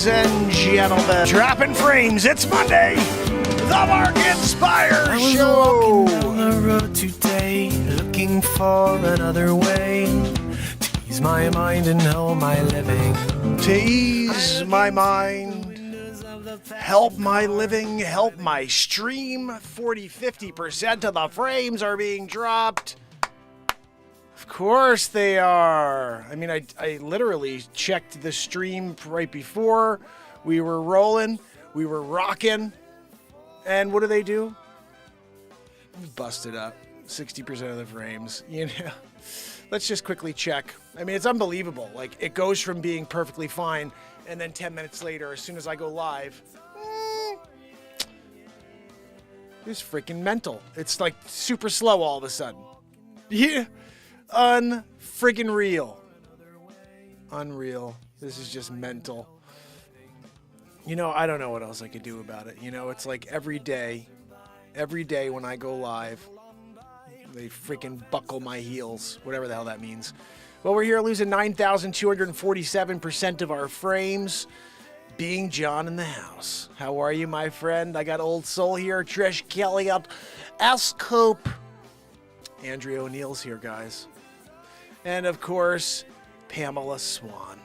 ladies and gentlemen. Dropping frames, it's Monday. The Mark Inspire Show. Walking down the road today, looking for another way to ease my mind and help my living. To ease my mind, help my living, help my stream. 40-50% of the frames are being dropped. Of course they are. I mean, I literally checked the stream right before. We were rolling. We were rocking. And what do? Busted up. 60% of the frames. You know, let's just quickly check. I mean, it's unbelievable. Like, it goes from being perfectly fine, and then 10 minutes later, as soon as I go live, it's freaking mental. It's like super slow all of a sudden. Yeah. Unfriggin' real. Unreal. This is just mental. You know, I don't know what else I could do about it. You know, it's like every day when I go live, they freaking buckle my heels, whatever the hell that means. Well, we're here losing 9,247% of our frames. Being John in the house. How are you, my friend? I got Old Soul here, Trish Kelly up, S-Cope. Andrea O'Neill's here, guys. And, of course, Pamela Swan.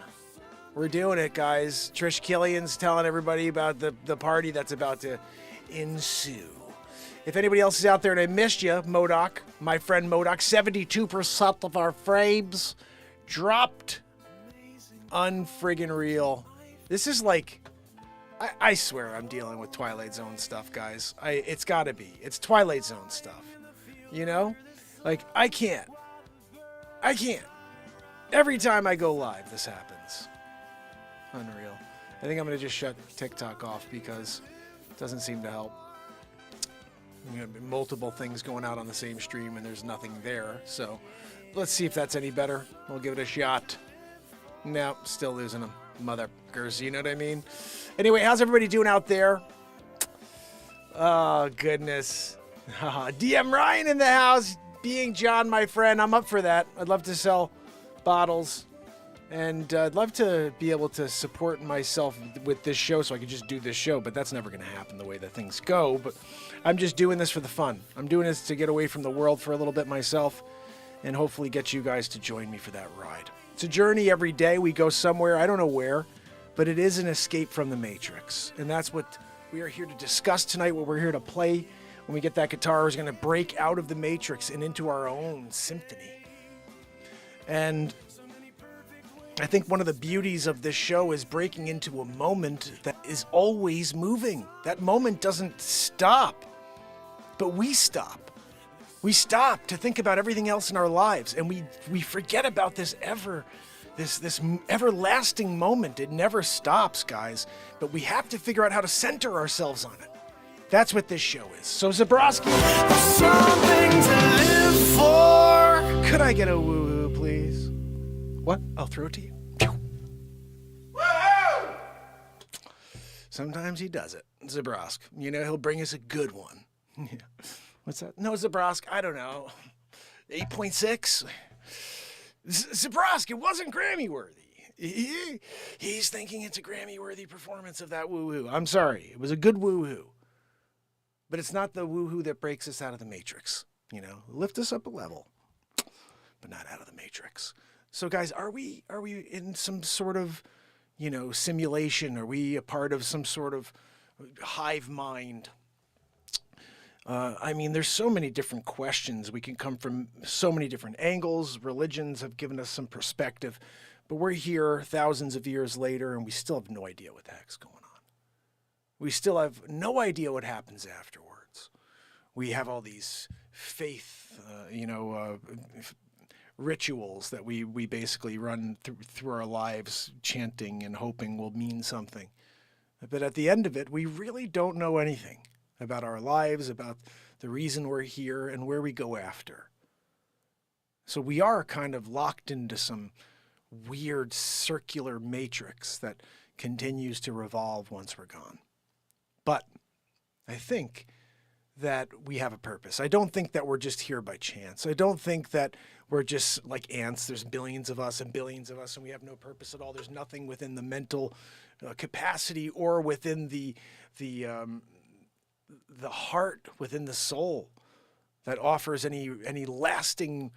We're doing it, guys. Trish Killian's telling everybody about the party that's about to ensue. If anybody else is out there and I missed you, Modoc, my friend Modoc, 72% of our frames dropped. Unfriggin' real. This is like, I swear I'm dealing with Twilight Zone stuff, guys. It's gotta be. It's Twilight Zone stuff. You know? Like, I can't. Every time I go live, this happens. Unreal. I think I'm going to just shut TikTok off because it doesn't seem to help. You know, multiple things going out on the same stream and there's nothing there. So let's see if that's any better. We'll give it a shot. No, still losing them. Motherfuckers, you know what I mean? Anyway, how's everybody doing out there? Oh, goodness. DM Ryan in the house. Being John, my friend, I'm up for that. I'd love to sell bottles, and I'd love to be able to support myself with this show so I could just do this show, but that's never going to happen the way that things go. But I'm just doing this for the fun. I'm doing this to get away from the world for a little bit myself and hopefully get you guys to join me for that ride. It's a journey every day. We go somewhere. I don't know where, but it is an escape from the Matrix, and that's what we are here to discuss tonight, what we're here to play. When we get that guitar, we're going to break out of the Matrix and into our own symphony. And I think one of the beauties of this show is breaking into a moment that is always moving. That moment doesn't stop, but we stop. We stop to think about everything else in our lives, and we forget about this everlasting moment. It never stops, guys, but we have to figure out how to center ourselves on it. That's what this show is. So, Zabrowski, Something to live for. Could I get a woo-hoo, please? What? I'll throw it to you. Woo-hoo! Sometimes he does it. Zabrowsk. You know, he'll bring us a good one. What's that? No, Zabrowsk, I don't know. 8.6? Zabrowsk, it wasn't Grammy-worthy. He's thinking it's a Grammy-worthy performance of that woo-hoo. I'm sorry. It was a good woo-hoo. But it's not the woo-hoo that breaks us out of the Matrix. You know, lift us up a level, but not out of the Matrix. So, guys, are we in some sort of, you know, simulation? Are we a part of some sort of hive mind? I mean, there's so many different questions. We can come from so many different angles. Religions have given us some perspective, but we're here thousands of years later, and we still have no idea what the heck's going on. We still have no idea what happens afterwards. We have all these faith, rituals that we basically run through our lives, chanting and hoping will mean something. But at the end of it, we really don't know anything about our lives, about the reason we're here, and where we go after. So we are kind of locked into some weird circular matrix that continues to revolve once we're gone. But I think that we have a purpose. I don't think that we're just here by chance. I don't think that we're just like ants. There's billions of us and we have no purpose at all. There's nothing within the mental capacity or within the heart, within the soul, that offers any lasting,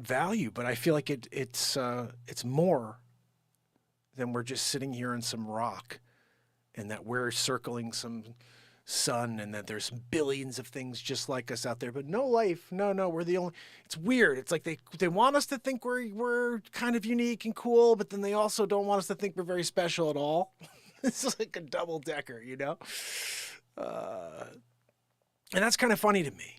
value. But I feel like it's more than we're just sitting here in some rock, and that we're circling some sun, and that there's billions of things just like us out there, but no life. No, we're the only. It's weird. It's like they want us to think we're kind of unique and cool, but then they also don't want us to think we're very special at all. It's like a double decker, you know? And that's kind of funny to me,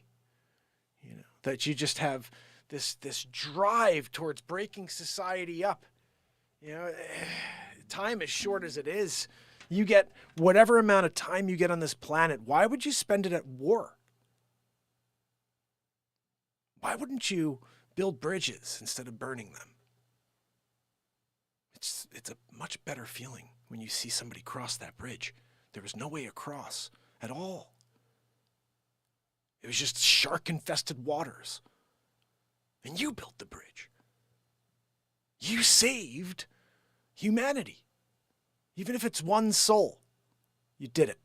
you know, that you just have this drive towards breaking society up. You know, time is short as it is. You get whatever amount of time you get on this planet. Why would you spend it at war? Why wouldn't you build bridges instead of burning them? It's a much better feeling when you see somebody cross that bridge. There was no way across at all. It was just shark-infested waters. And you built the bridge. You saved humanity. Even if it's one soul, you did it.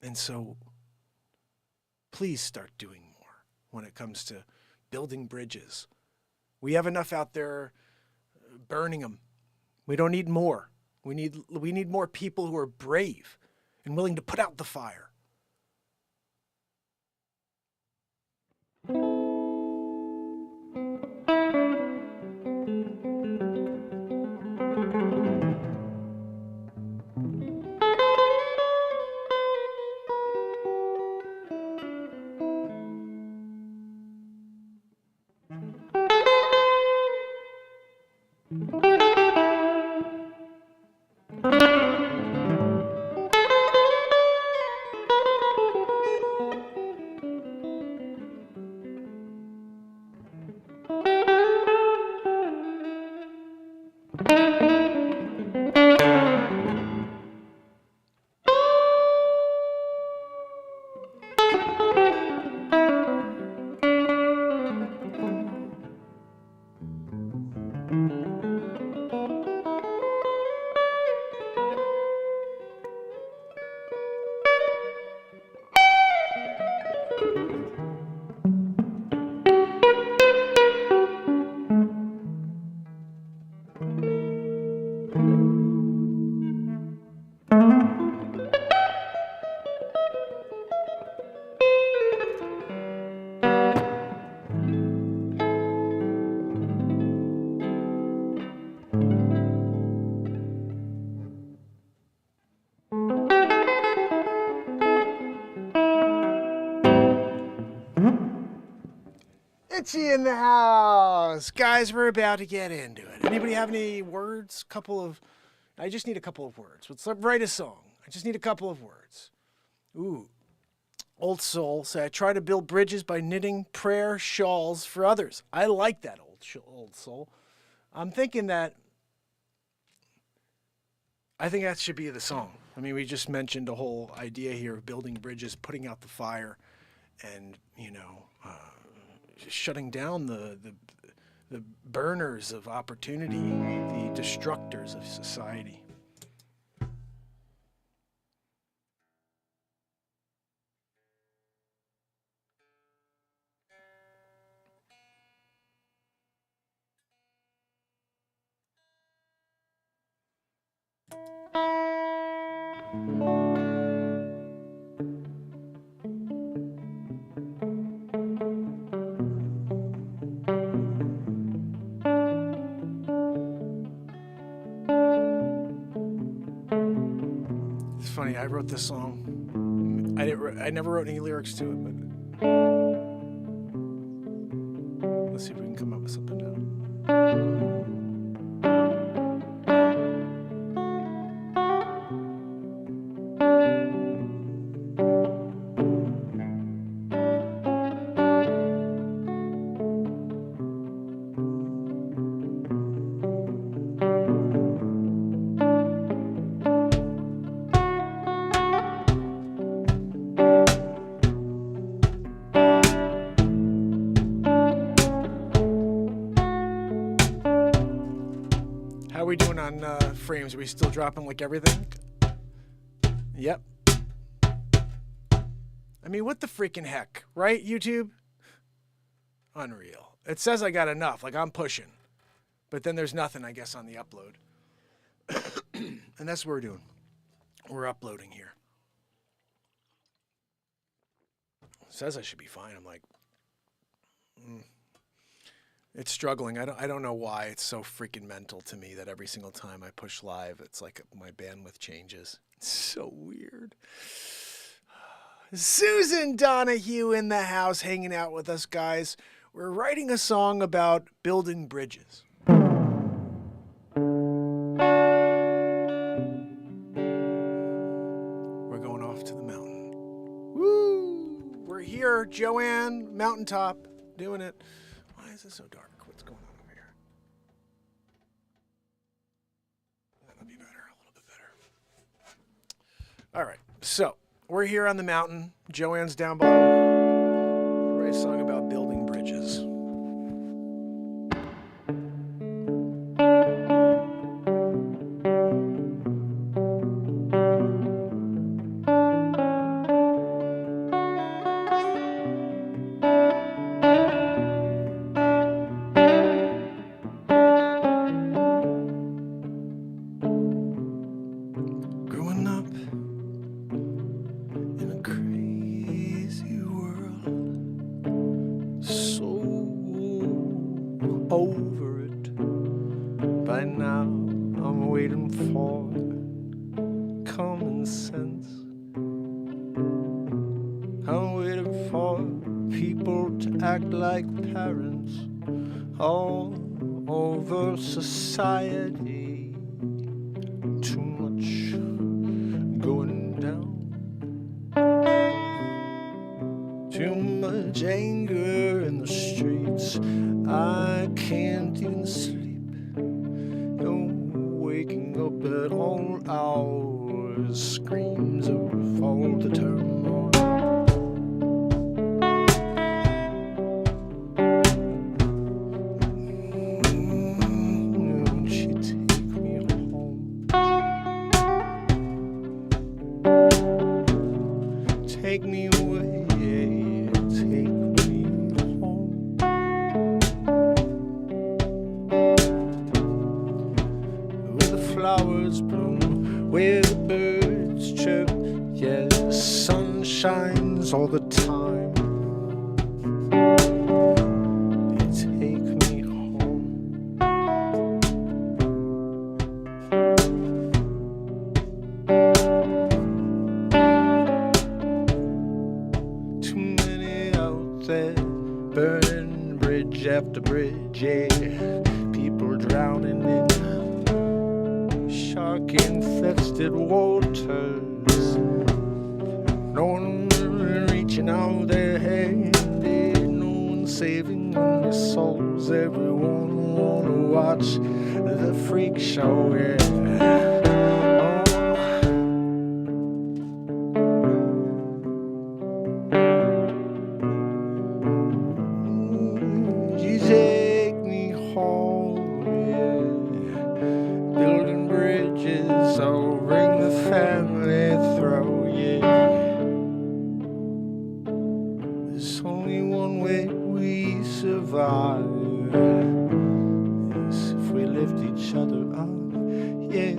And so, please start doing more when it comes to building bridges. We have enough out there burning them. We don't need more. We need more people who are brave and willing to put out the fire. Itchy in the house. Guys, we're about to get into it. Anybody have any words? I just need a couple of words. Let's write a song. I just need a couple of words. Ooh. Old Soul say, I try to build bridges by knitting prayer shawls for others. I like that, Old Soul. I'm thinking that, I think that should be the song. I mean, we just mentioned a whole idea here of building bridges, putting out the fire, and, you know, shutting down the burners of opportunity, the destructors of society. Funny, I wrote this song. I never wrote any lyrics to it, but let's see if we can come up with something now. fucking frames? Are we still dropping like everything? Yep. I mean, what the freaking heck, right, YouTube? Unreal. It says I got enough, like I'm pushing. But then there's nothing, I guess, on the upload. And that's what we're doing. We're uploading here. It says I should be fine. I'm like, it's struggling. I don't know why it's so freaking mental to me that every single time I push live, it's like my bandwidth changes. It's so weird. Susan Donahue in the house hanging out with us, guys. We're writing a song about building bridges. We're going off to the mountain. Woo! We're here, Joanne, mountaintop, doing it. Why is it so dark? What's going on over here? That'll be better, a little bit better. All right, so we're here on the mountain. Joanne's down below. We'll write a song about building bridges. Growing up in a crazy world, so over it. By now I'm waiting for common sense. I'm waiting for people to act like parents all over society. Too much going down. Too much anger in the streets. I can't even sleep. No waking up at all hours. Screams of all the turmoil. Won't you take me home? Take me away, take me home. Where the flowers bloom, where the birds chirp, yeah, the sun shines all the time. You take me home. Too many out there, burning bridge after bridge, yeah. People drowning in shark-infested waters. No one reaching out their hand, yeah. No one saving their souls. Everyone wanna watch the freak show, yeah. You take me home, yeah. Building bridges, I'll bring the family through, yeah. There's only one way we survive. Yes, if we lift each other up, yeah.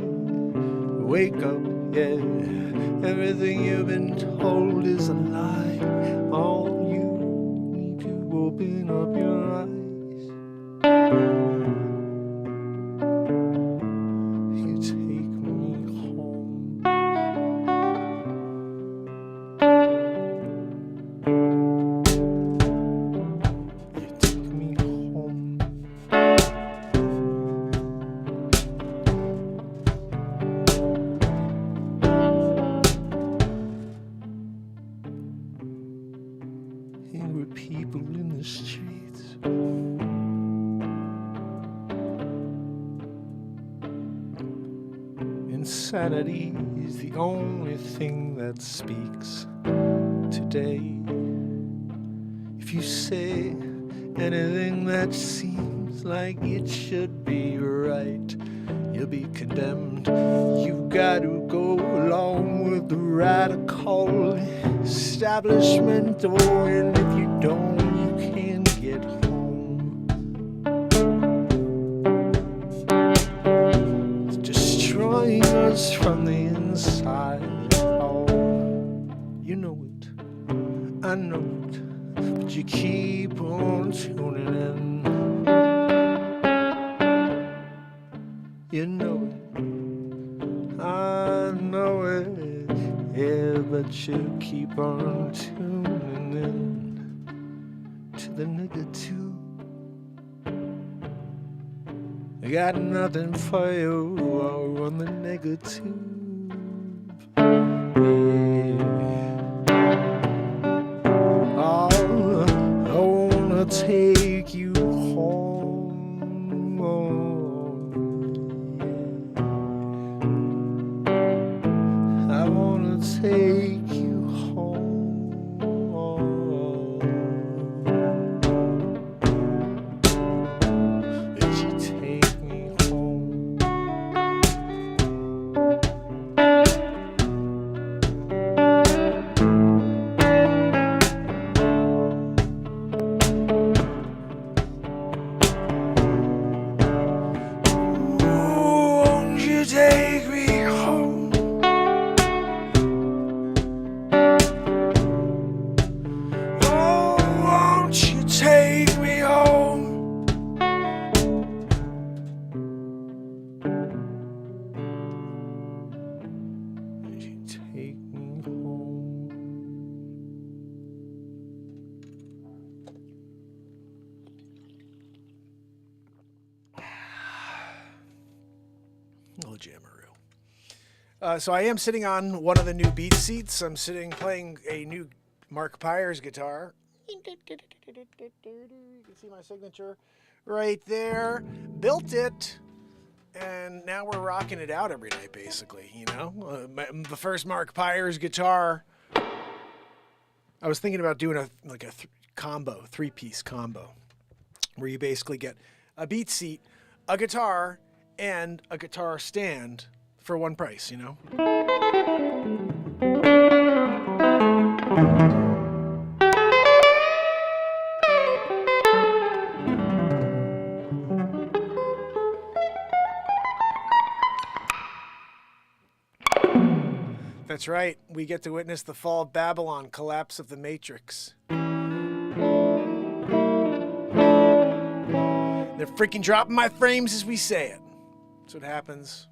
Wake up, yeah. Everything you've been told is a lie. All you need to open up your eyes. You take me home. You take me home. There were people in the streets. Insanity is the only thing that speaks today. If you say anything that seems like it should be right, you'll be condemned. You gotta go along with the radical establishment, and if you don't, you can't get home. It's destroying us from the inside. Oh, you know it, I know it, but you keep on tuning in. You know it, I know it, yeah, but you keep on tuning in to the nigga too. I got nothing for you on the nigga tube. Yeah. Oh, I wanna take you home. I wanna take you home. Would you take me home? Won't you take me home? Won't you take me home? Would you take me home? Little jammeroo. So I am sitting on one of the new BeatSeats. I'm sitting playing a new Mark Pires guitar. You can see my signature right there. Built it, and now we're rocking it out every night, basically. You know, the first Mark Pires guitar. I was thinking about doing a combo, 3-piece combo, where you basically get a BeatSeat, a guitar, and a guitar stand for one price, you know? That's right. We get to witness the fall of Babylon, collapse of the Matrix. They're freaking dropping my frames as we say it. That's what happens.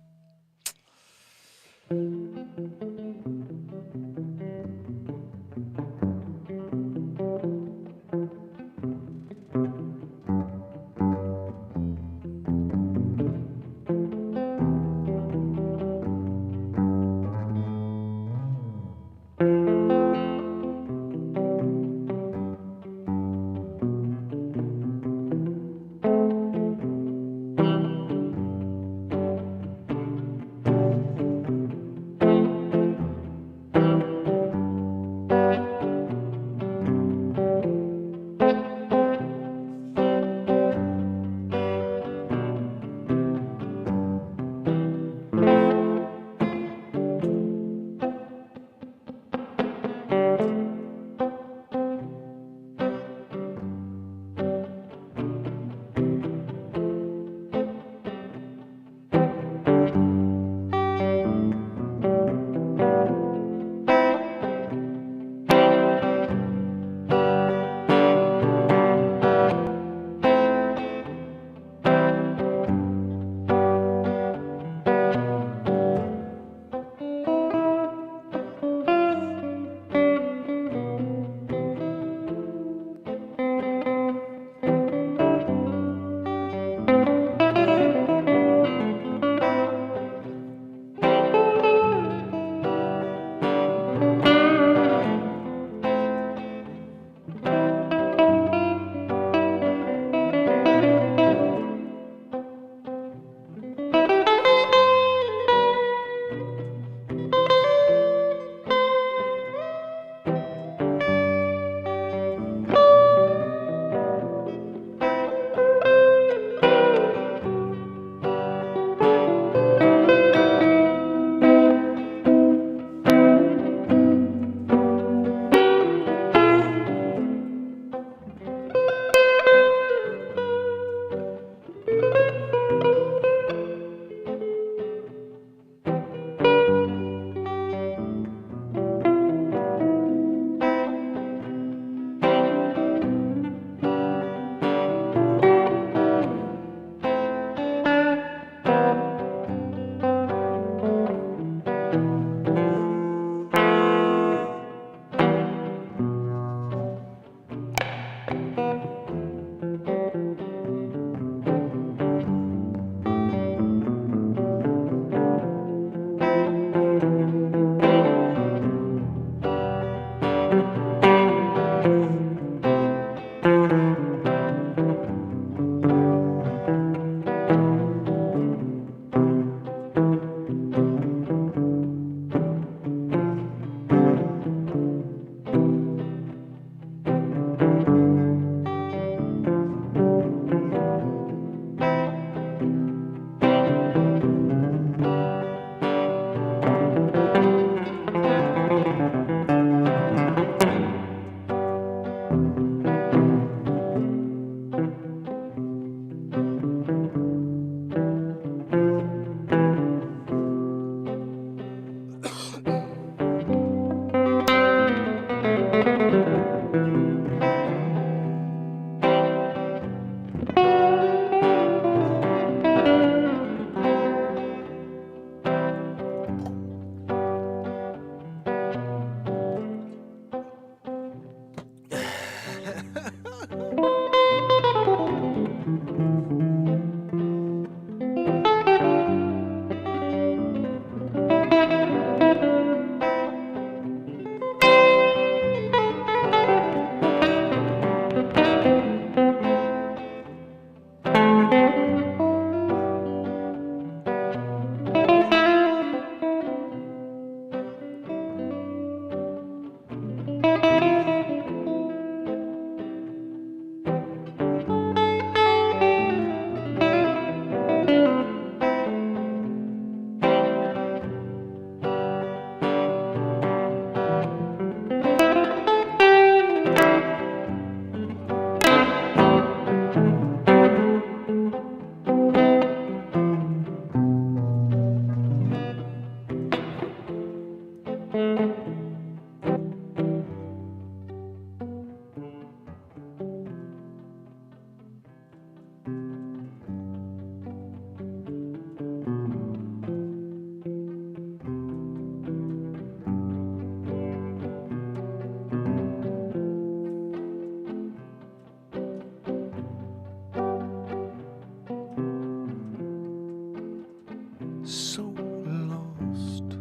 So lost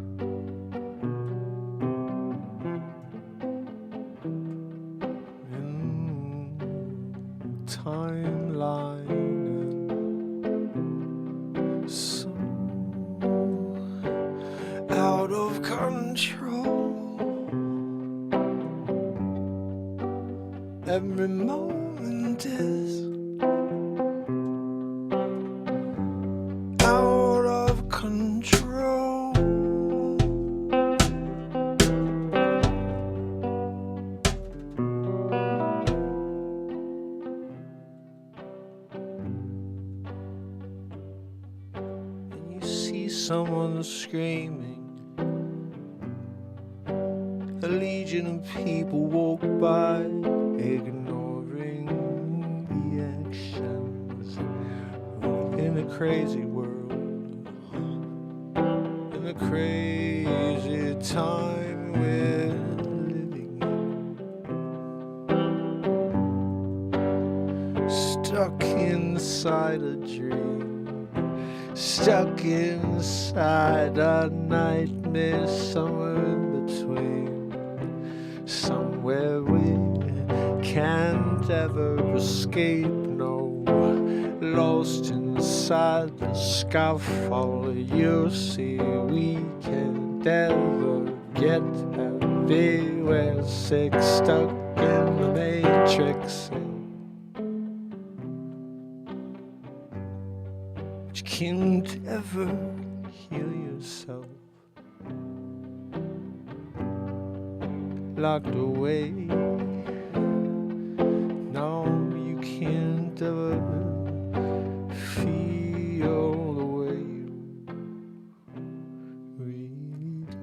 in timeline, and so out of control. Every moment is out of control. And you see someone screaming, a legion of people walk by, ignoring the actions. In a crazy world, in a crazy time we're living in. Stuck inside a dream, stuck inside a nightmare, somewhere in between, somewhere we can't ever escape. No, lost inside the scaffold. You see, we can't ever get happy. We're sick, stuck in the matrix. But you can't ever heal yourself, locked away. No, you can't ever feel the way you really do.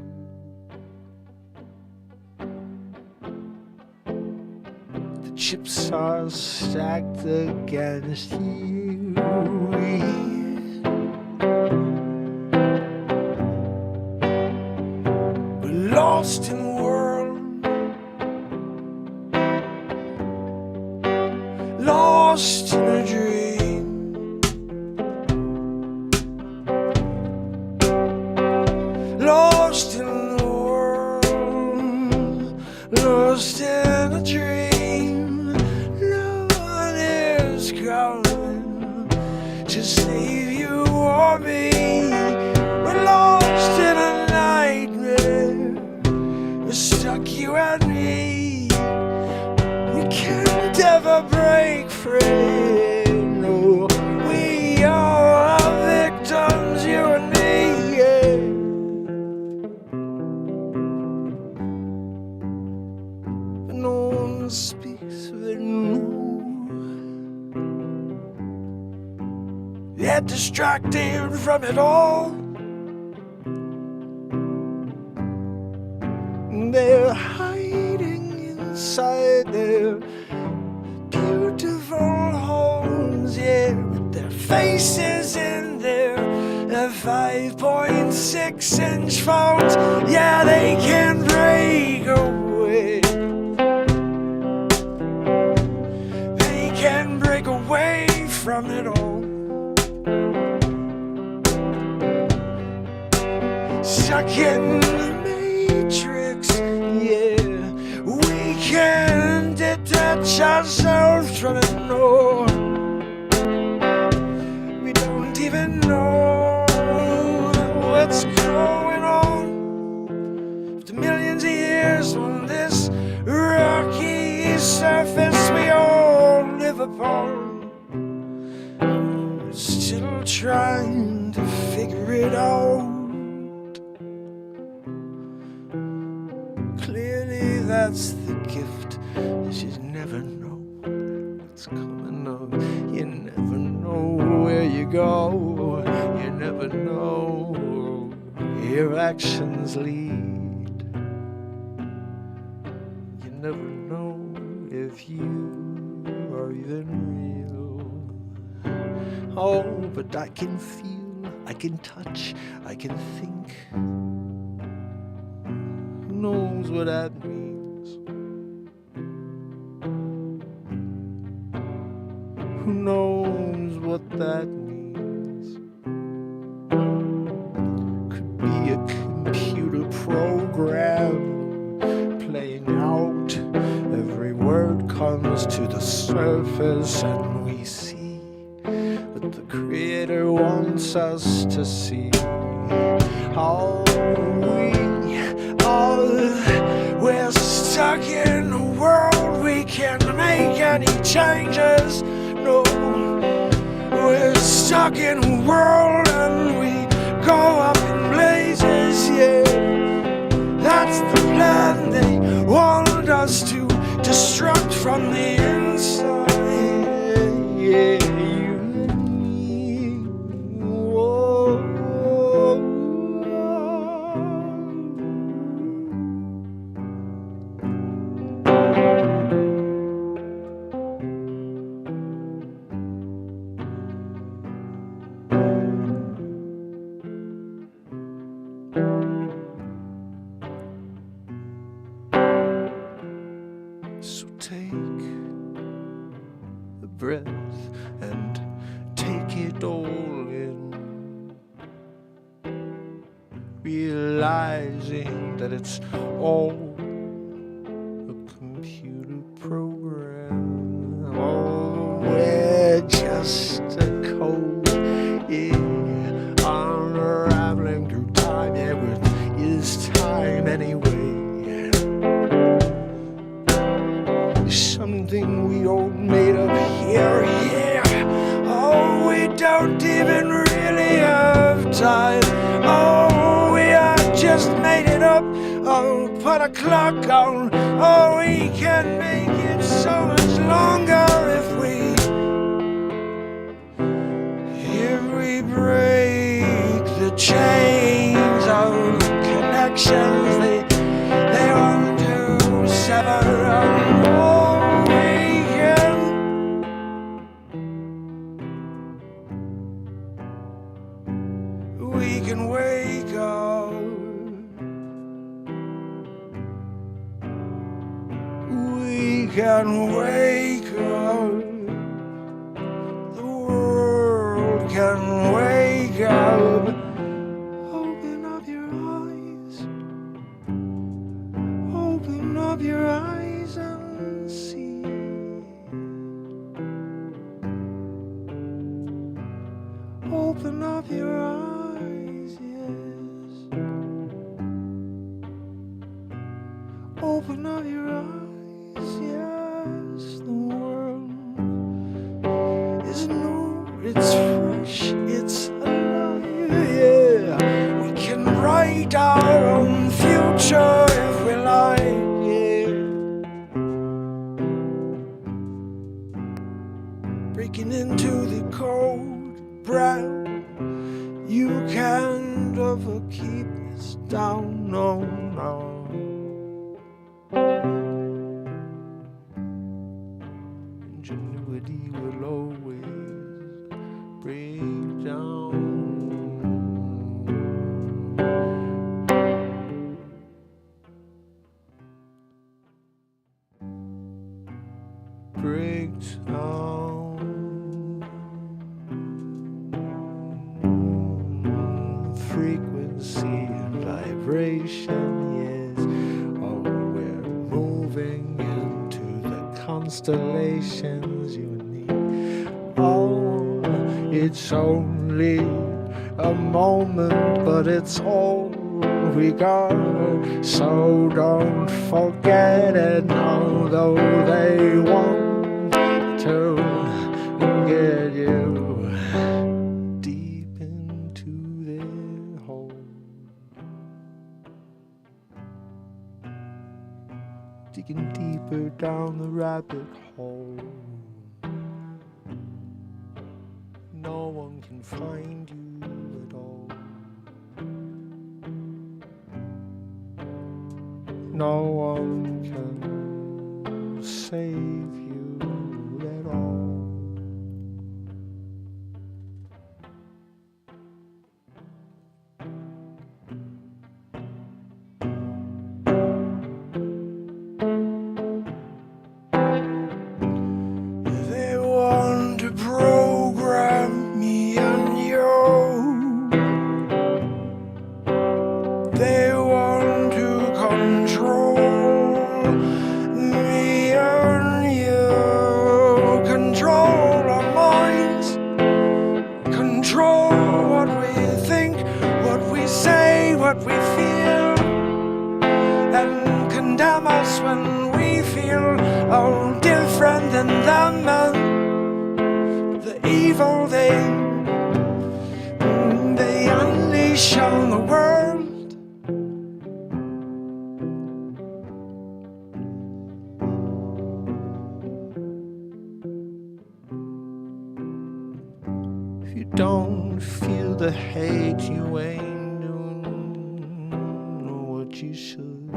The chips are stacked against you. We're lost in the world, lost in a dream. Lost in the world, lost in a dream. No one is coming to save you or me. We're lost in a nightmare, we're stuck, you and me. We can't ever break free. No, we are victims, you and me. Yeah. No one speaks of it, no. Yet distracted from it all, they're hiding inside their beautiful homes, yeah, with their faces in their 5.6-inch phones. Yeah, they can break away. They can break away from it all. Stuck in the matrix, yeah. We can't detach ourselves from it, no. We don't even know what's going on. After millions of years on this rocky surface we all live upon, still trying to figure it out. Clearly that's the gift, is you never know what's coming up. You never know where you go. You never know where your actions lead. never know if you are even real. Oh, but I can feel, I can touch, I can think. Who knows what that means? Who knows what that means? Could be a computer program playing out. Every word comes to the surface and we see what the Creator wants us to see. How we're stuck in a world we can't make any changes. No, we're stuck in a world and we go up in blazes. Yeah, that's the plan. They want us to destruct from the inside. Yeah, you and me. Whoa. So take a breath and take it all in, realizing that it's all a computer program. Oh, we're just a code, yeah, unraveling through time. Yeah, what is time anyway? Something we all made up here, yeah. Oh, we don't even really have time. Oh, we have just made it up. Oh, put a clock on. Oh, we can make it so much longer if we break the chains of connections. They want to sever. We can wake up. We can wake up. The world can wake up. Open up your eyes. Open up your eyes and see. Open up your eyes, yes. Open up your eyes, yes. The world is new, it's fresh, it's alive, yeah. We can write our own future if we like, yeah. Breaking into the code brown. You can't ever keep us down, no, no. Ingenuity will always break down. Break down. Frequency and vibration, yes. Oh, we're moving into the constellations, you and me. Oh, it's only a moment, but it's all we got. So don't forget it, although they want to get you deep into their hole. Digging deeper down the rabbit hole. No one can find you at all. No one can save you at all. They want to program me and you. They want to control me and you. Control our minds. Control what we think, what we say, what we feel. And condemn us when we feel all different than them. And the evil they unleash on the world. If you don't feel the hate, you ain't doing what you should.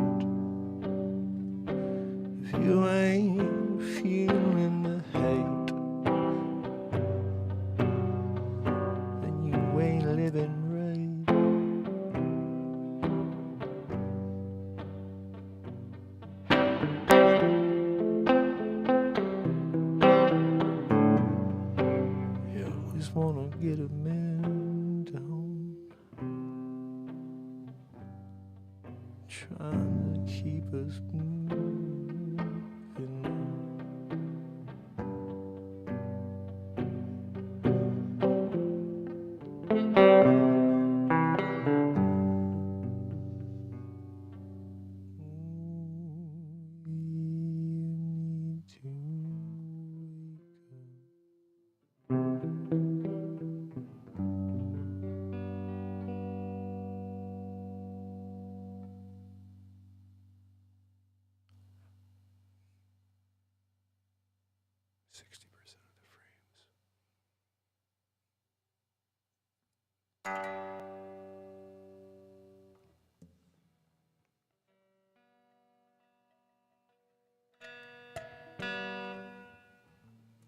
If you ain't feeling the hate, then you ain't living right. You always wanna get a man down, trying to keep us moving.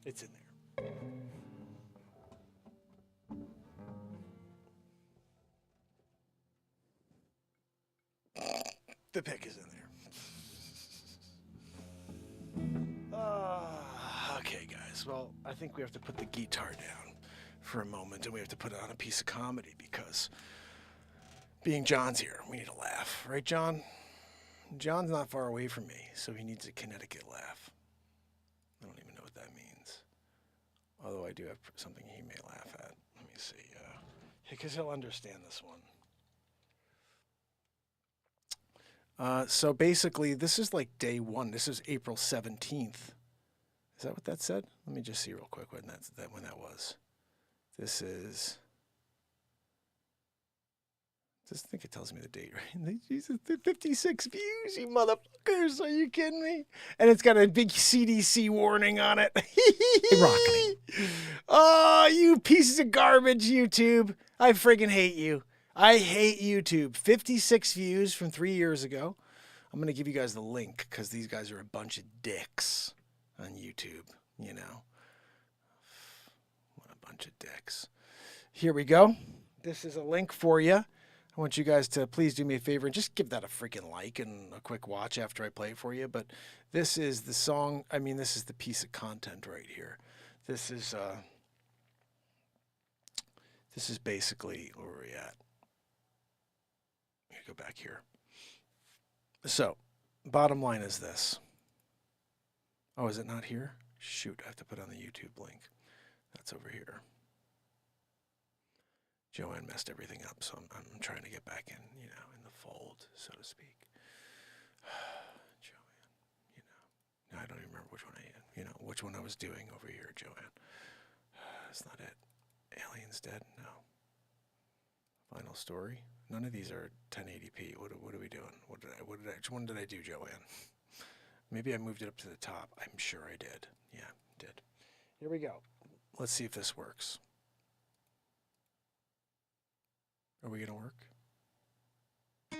It's in there. The pick is in there. Okay, guys. Well, I think we have to put the guitar down for a moment, and we have to put it on a piece of comedy because being John's here, we need a laugh. Right, John? John's not far away from me, so he needs a Connecticut laugh. I don't even know what that means. Although I do have something he may laugh at. Let me see. Because he'll understand this one. So basically, this is like day one. This is April 17th. Is that what that said? Let me just see real quick when that was. This is... I think it tells me the date, right? Jesus, 56 views, you motherfuckers. Are you kidding me? And it's got a big CDC warning on it. Hey, rocking. Oh, you pieces of garbage, YouTube. I friggin' hate you. I hate YouTube. 56 views from 3 years ago. I'm going to give you guys the link because these guys are a bunch of dicks on YouTube, you know. What a bunch of dicks. Here we go. This is a link for you. I want you guys to please do me a favor and just give that a freaking like and a quick watch after I play it for you. But this is the song. I mean, this is the piece of content right here. This is basically where we're at. Let me go back here. So, bottom line is this. Oh, is it not here? Shoot, I have to put on the YouTube link. That's over here. Joanne messed everything up, so I'm trying to get back in, you know, in the fold, so to speak. Joanne, you know. No, I don't even remember which one which one I was doing over here, Joanne. That's not it. Alien's Dead? No. Final Story? None of these are 1080p. What are we doing? Which one did I do, Joanne? Maybe I moved it up to the top. I'm sure I did. Yeah, did. Here we go. Let's see if this works. Are we going to work?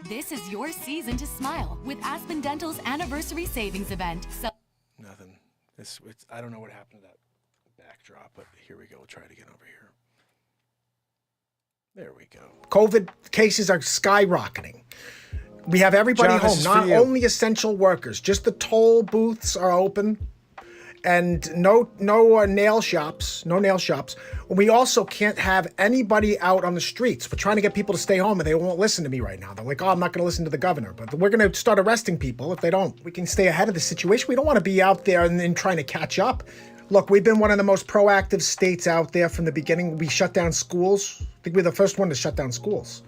This is your season to smile with Aspen Dental's anniversary savings event. So Nothing. I don't know what happened to that backdrop, but here we go. We'll try it again over here. There we go. COVID cases are skyrocketing. We have everybody John, this home, is not for you. only essential workers. Just the toll booths are open, and no nail shops. No nail shops. We also can't have anybody out on the streets. We're trying to get people to stay home, and they won't listen to me right now. They're like, "Oh, I'm not going to listen to the governor." But we're going to start arresting people if they don't. We can stay ahead of the situation. We don't want to be out there and then trying to catch up. Look, we've been one of the most proactive states out there from the beginning. We shut down schools. I think we're the first one to shut down schools.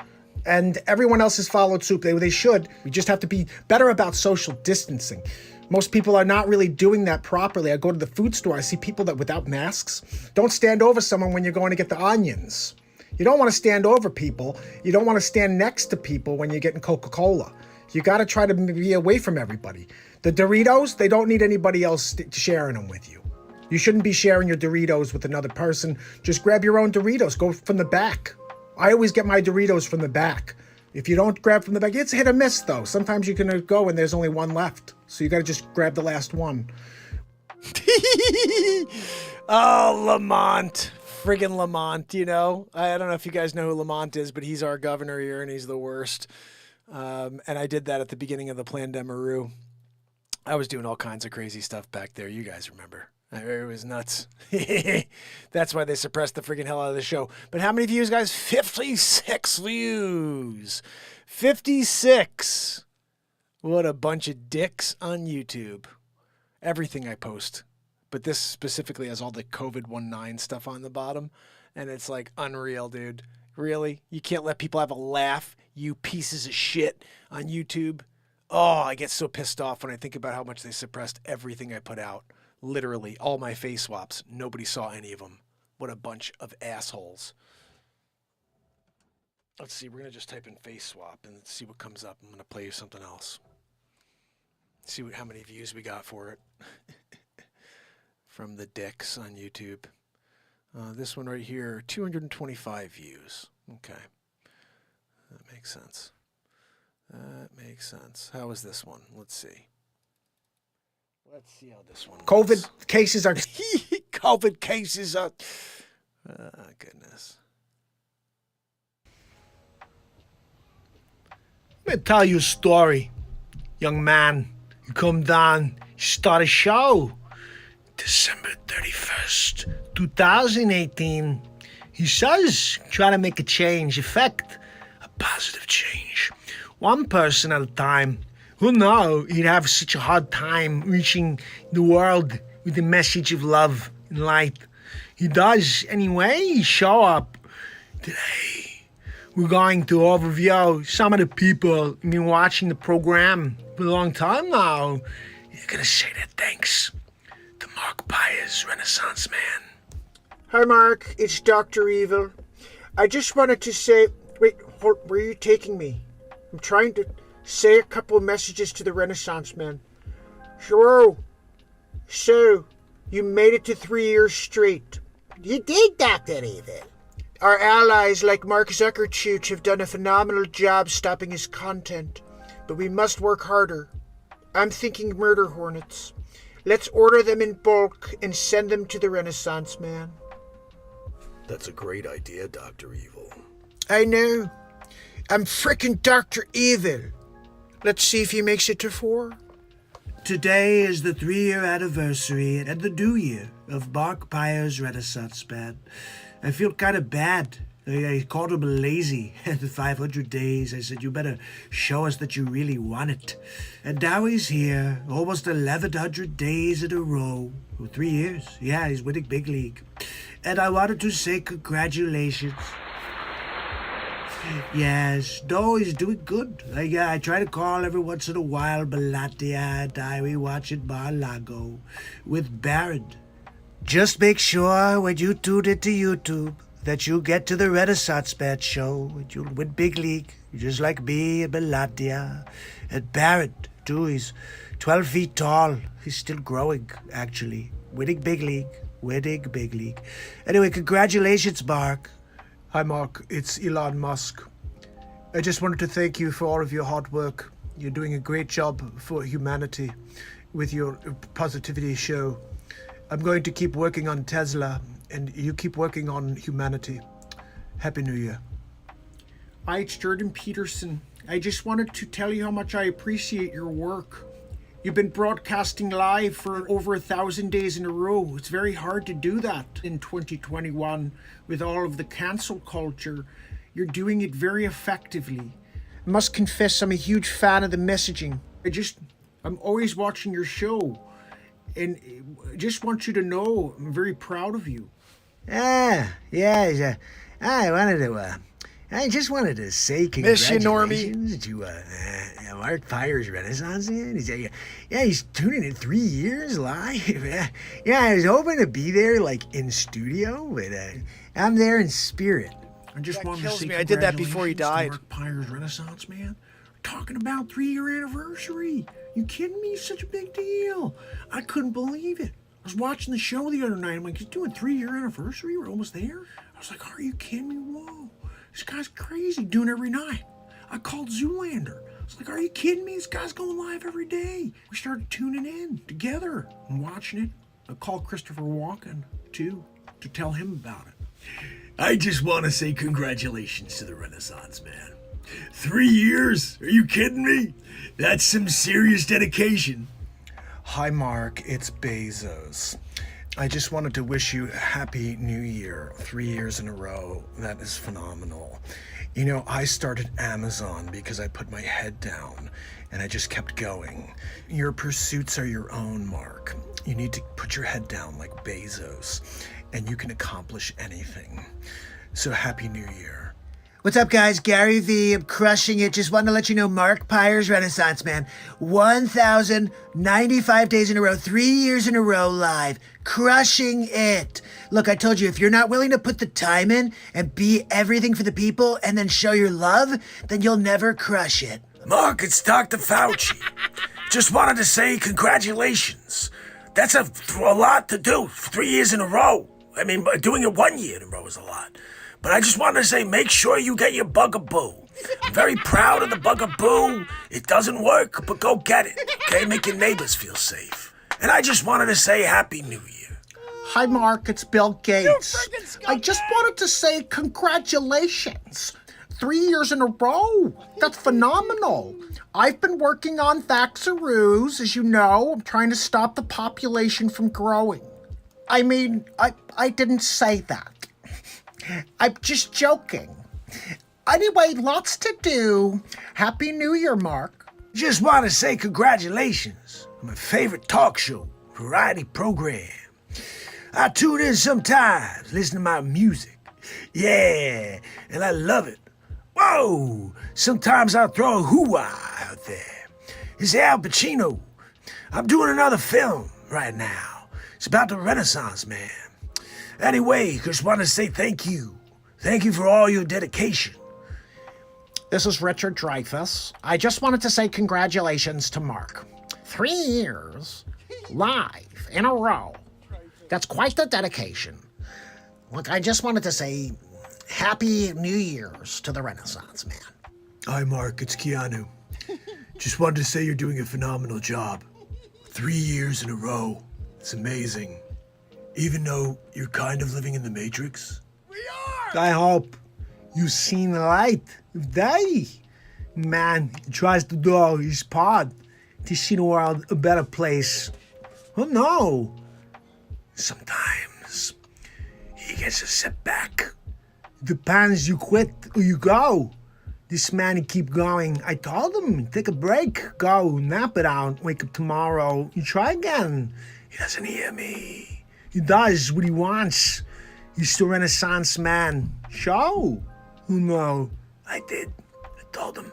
And everyone else has followed suit. They should. We just have to be better about social distancing. Most people are not really doing that properly. I go to the food store. I see people that without masks. Don't stand over someone when you're going to get the onions. You don't want to stand over people. You don't want to stand next to people when you're getting Coca-Cola. You got to try to be away from everybody. The Doritos, they don't need anybody else sharing them with you. You shouldn't be sharing your Doritos with another person. Just grab your own Doritos. Go from the back. I always get my Doritos from the back. If you don't grab from the back, it's hit or miss, though. Sometimes you can go and there's only one left. So you got to just grab the last one. Oh, Lamont. Friggin' Lamont, you know? I don't know if you guys know who Lamont is, but he's our governor here, and he's the worst. And I did that at the beginning of the Plandemaroo. I was doing all kinds of crazy stuff back there. You guys remember. It was nuts. That's why they suppressed the friggin' hell out of the show. But how many views, guys? 56 views. 56. What a bunch of dicks on YouTube. Everything I post. But this specifically has all the COVID-19 stuff on the bottom. And it's like unreal, dude. Really? You can't let people have a laugh, you pieces of shit, on YouTube? Oh, I get so pissed off when I think about how much they suppressed everything I put out. Literally, all my face swaps. Nobody saw any of them. What a bunch of assholes. Let's see, we're going to just type in face swap and see what comes up. I'm going to play you something else. See how many views we got for it. From the dicks on YouTube. This one right here, 225 views. Okay. That makes sense. That makes sense. How is this one? Let's see. Let's see how this one COVID cases are... COVID cases are... goodness. Let me tell you a story. Young man, you come down, you start a show. December 31st, 2018. He says, try to make a change, effect a positive change. One person at a time. Who knew he'd have such a hard time reaching the world with the message of love and light? He does anyway. Show up. Today, we're going to overview some of the people who've been watching the program for a long time now. You're gonna say that thanks to Mark Pires, Renaissance Man. Hi, Mark. It's Dr. Evil. I just wanted to say... Wait, hold, where are you taking me? I'm trying to say a couple of messages to the Renaissance Man. Sure. So, you made it to 3 years straight. You did, Dr. Evil. Our allies like Mark Zuckerchooch have done a phenomenal job stopping his content. But we must work harder. I'm thinking murder hornets. Let's order them in bulk and send them to the Renaissance Man. That's a great idea, Dr. Evil. I know. I'm frickin' Dr. Evil. Let's see if he makes it to 4. Today is the 3-year anniversary and the new year of Mark Pires' Renaissance Man. I feel kind of bad. I called him lazy at the 500 days. I said, you better show us that you really want it. And now he's here, almost 1,100 days in a row. 3 years. Yeah, he's winning big league. And I wanted to say congratulations. Yes, no, he's doing good. I try to call every once in a while, Balatia and we watch it Mar-a-Lago with Baron. Just make sure when you tune into YouTube that you get to the Renaissance Man show and you'll win big league, just like me and Balatia. And Baron, too, he's 12 feet tall. He's still growing, actually. Winning big league. Anyway, congratulations, Mark. Hi, Mark. It's Elon Musk. I just wanted to thank you for all of your hard work. You're doing a great job for humanity with your positivity show. I'm going to keep working on Tesla, and you keep working on humanity. Happy New Year. Hi, it's Jordan Peterson. I just wanted to tell you how much I appreciate your work. You've been broadcasting live for over 1,000 days in a row. It's very hard to do that in 2021 with all of the cancel culture. You're doing it very effectively. I must confess, I'm a huge fan of the messaging. I'm always watching your show, and I just want you to know I'm very proud of you. I just wanted to say Miss you, Normie. congratulations to Mark Pires Renaissance. He's tuning in 3 years live. I was hoping to be there, like, in studio, but I'm there in spirit. I just That wanted to kills say me. I did that before he died. congratulations to Mark Pires Renaissance, man. Talking about 3-year anniversary. You kidding me? It's such a big deal. I couldn't believe it. I was watching the show the other night. I'm like, he's doing 3-year anniversary. We're almost there. I was like, are you kidding me? Whoa. This guy's crazy, doing it every night. I called Zoolander. I was like, are you kidding me? This guy's going live every day. We started tuning in together and watching it. I called Christopher Walken, too, to tell him about it. I just want to say congratulations to the Renaissance Man. 3 years? Are you kidding me? That's some serious dedication. Hi, Mark. It's Bezos. I just wanted to wish you a happy new year. 3 years in a row. That is phenomenal. You know, I started Amazon because I put my head down and I just kept going. Your pursuits are your own, Mark. You need to put your head down like Bezos and you can accomplish anything. So happy new year. What's up, guys? Gary V. I'm crushing it. Just wanted to let you know, Mark Pires Renaissance Man. 1,095 days in a row, 3 years in a row live. Crushing it. Look, I told you, if you're not willing to put the time in and be everything for the people and then show your love, then you'll never crush it. Mark, it's Dr. Fauci. Just wanted to say congratulations. That's a lot to do. 3 years in a row. I mean, doing it 1 year in a row is a lot. But I just wanted to say, make sure you get your bugaboo. I'm very proud of the bugaboo. It doesn't work, but go get it, okay? Make your neighbors feel safe. And I just wanted to say Happy New Year. Hi, Mark. It's Bill Gates. I just wanted to say congratulations. 3 years in a row. That's phenomenal. I've been working on vaccinaroos, as you know. I'm trying to stop the population from growing. I mean, I didn't say that. I'm just joking. Anyway, lots to do. Happy New Year, Mark. Just want to say congratulations on my favorite talk show, variety program. I tune in sometimes, listen to my music. Yeah, and I love it. Whoa, sometimes I'll throw a hoo-ah out there. It's Al Pacino. I'm doing another film right now. It's about the Renaissance Man. Anyway, just want to say thank you. Thank you for all your dedication. This is Richard Dreyfuss. I just wanted to say congratulations to Mark. 3 years, live, in a row. That's quite the dedication. Look, I just wanted to say Happy New Year's to the Renaissance Man. Hi, Mark. It's Keanu. Just wanted to say you're doing a phenomenal job. 3 years in a row. It's amazing. Even though you're kind of living in the Matrix. I hope you've seen the light of day. Man tries to do all his part to see the world a better place. Oh no. Sometimes he gets a setback. Depends, you quit or you go. This man, he keep going. I told him, take a break, go, nap it out, wake up tomorrow, you try again. He doesn't hear me. He does what he wants. He's the Renaissance Man. Show. Who know? I did. I told him.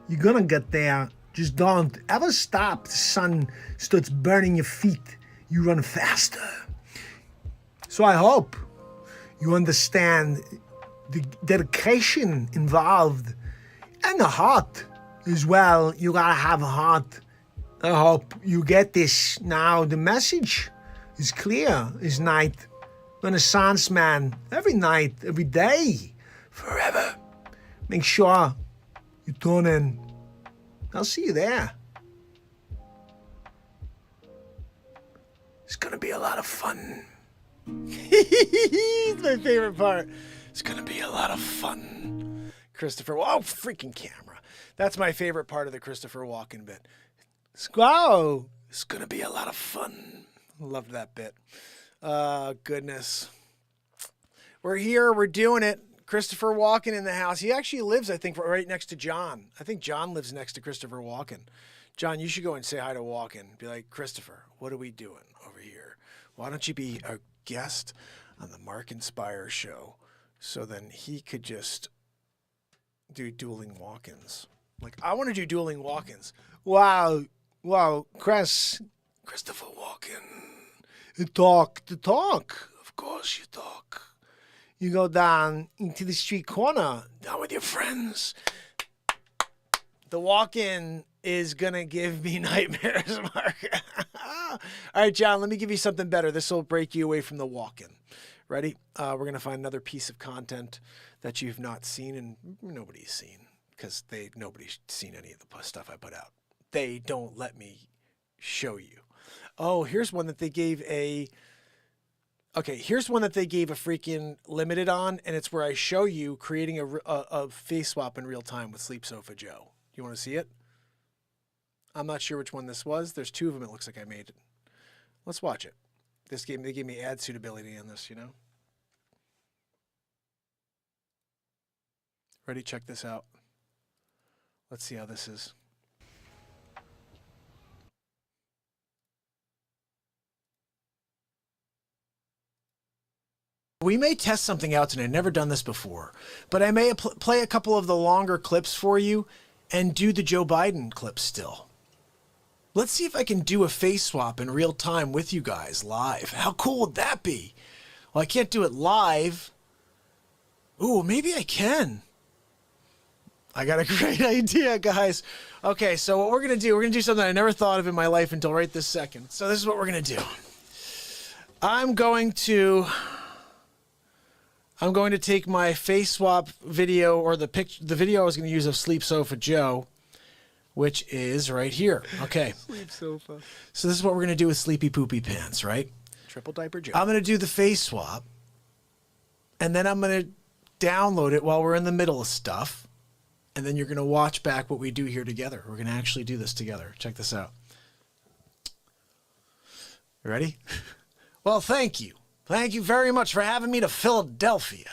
You're gonna get there. Just don't ever stop. The sun starts burning your feet. You run faster. So I hope you understand the dedication involved and the heart as well. You gotta have a heart. I hope you get this now. The message is clear as night. Renaissance Man, every night, every day, Forever. make sure you tune in. I'll see you there. It's gonna be a lot of fun. It's my favorite part. It's gonna be a lot of fun. Christopher, oh, freaking camera. That's my favorite part of the Christopher Walken bit. Wow, it's gonna be a lot of fun. Loved that bit. Goodness. We're here, we're doing it. Christopher Walken in the house. He actually lives, I think, right next to John. I think John lives next to Christopher Walken. John, you should go and say hi to Walken. Be like, Christopher, what are we doing over here? Why don't you be a guest on the Mark Inspire show? So then he could just do dueling walk-ins. Like, I want to do dueling walk-ins. Wow, Christopher Walken. You talk the talk. Of course you talk. You go down into the street corner, down with your friends. The walk-in is going to give me nightmares, Mark. All right, John, let me give you something better. This will break you away from the walk-in. Ready? We're going to find another piece of content that you've not seen and nobody's seen because nobody's seen any of the stuff I put out. They don't let me show you. Oh, here's one that they gave here's one that they gave a freaking limited on, and it's where I show you creating a face swap in real time with Sleep Sofa Joe. You want to see it? I'm not sure which one this was. There's two of them. It looks like I made it. Let's watch it. They gave me ad suitability on this, you know? Ready? Check this out. Let's see how this is. We may test something out today. I've never done this before, but I may play a couple of the longer clips for you and do the Joe Biden clips still. Let's see if I can do a face swap in real time with you guys live. How cool would that be? Well, I can't do it live. Ooh, maybe I can. I got a great idea, guys. Okay, so what we're going to do something I never thought of in my life until right this second. So this is what we're going to do. I'm going to take my face swap video, or the video I was going to use of Sleep Sofa Joe, which is right here. Okay. Sleep Sofa. So this is what we're going to do with Sleepy Poopy Pants, right? Triple Diaper Joe. Uh, I'm going to do the face swap, and then I'm going to download it while we're in the middle of stuff, and then you're going to watch back what we do here together. We're going to actually do this together. Check this out. You ready? Well, thank you. Thank you very much for having me to Philadelphia,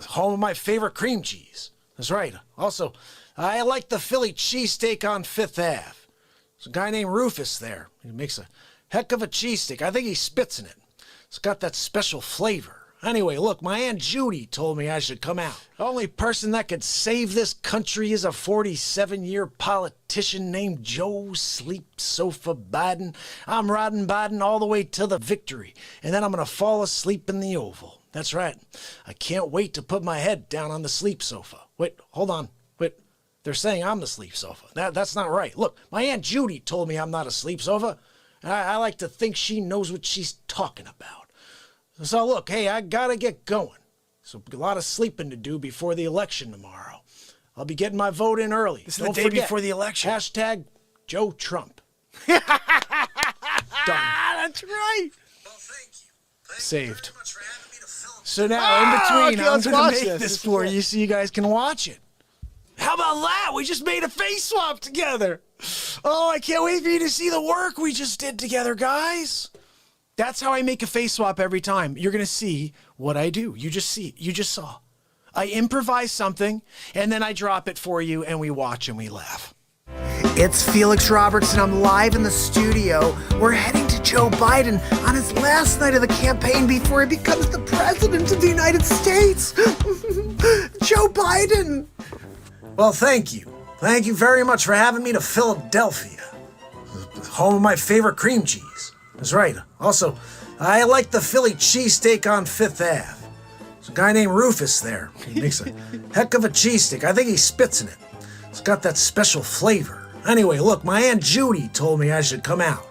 home of my favorite cream cheese. That's right. Also, I like the Philly cheesesteak on Fifth Ave. There's a guy named Rufus there. He makes a heck of a cheesesteak. I think he spits in it. It's got that special flavor. Anyway, look, my Aunt Judy told me I should come out. The only person that could save this country is a 47-year politician named Joe Sleep Sofa Biden. I'm riding Biden all the way to the victory, and then I'm going to fall asleep in the Oval. That's right. I can't wait to put my head down on the sleep sofa. Wait, hold on. Wait, they're saying I'm the sleep sofa. That's not right. Look, my Aunt Judy told me I'm not a sleep sofa. I like to think she knows what she's talking about. So look, hey, I gotta get going. So a lot of sleeping to do before the election tomorrow. I'll be getting my vote in early. This is the day before the election. Hashtag Joe Trump. Done. That's right. Well, thank you. Saved. Very much for having me to film. So now, in between, okay, I'm let's gonna watch make this. this for you so you guys can watch it. How about that? We just made a face swap together. Oh, I can't wait for you to see the work we just did together, guys. That's how I make a face swap every time. You're going to see what I do. You just saw. I improvise something, and then I drop it for you, and we watch and we laugh. It's Felix Roberts, and I'm live in the studio. We're heading to Joe Biden on his last night of the campaign before he becomes the president of the United States. Joe Biden. Well, thank you. Thank you very much for having me to Philadelphia, home of my favorite cream cheese. That's right. Also, I like the Philly cheesesteak on Fifth Ave. There's a guy named Rufus there. He makes a heck of a cheesesteak. I think he spits in it. It's got that special flavor. Anyway, look, my Aunt Judy told me I should come out.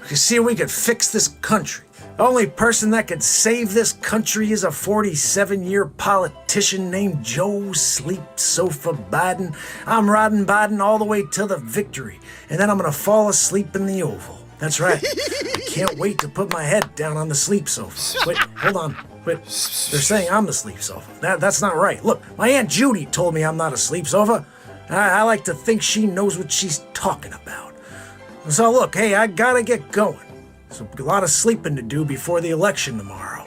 We could see if we could fix this country. The only person that could save this country is a 47-year politician named Joe Sleep Sofa Biden. I'm riding Biden all the way to the victory, and then I'm going to fall asleep in the Oval. That's right. I can't wait to put my head down on the sleep sofa. Wait, hold on. Wait, they're saying I'm the sleep sofa. That's not right. Look, my Aunt Judy told me I'm not a sleep sofa. I like to think she knows what she's talking about. So look, hey, I gotta get going. There's a lot of sleeping to do before the election tomorrow.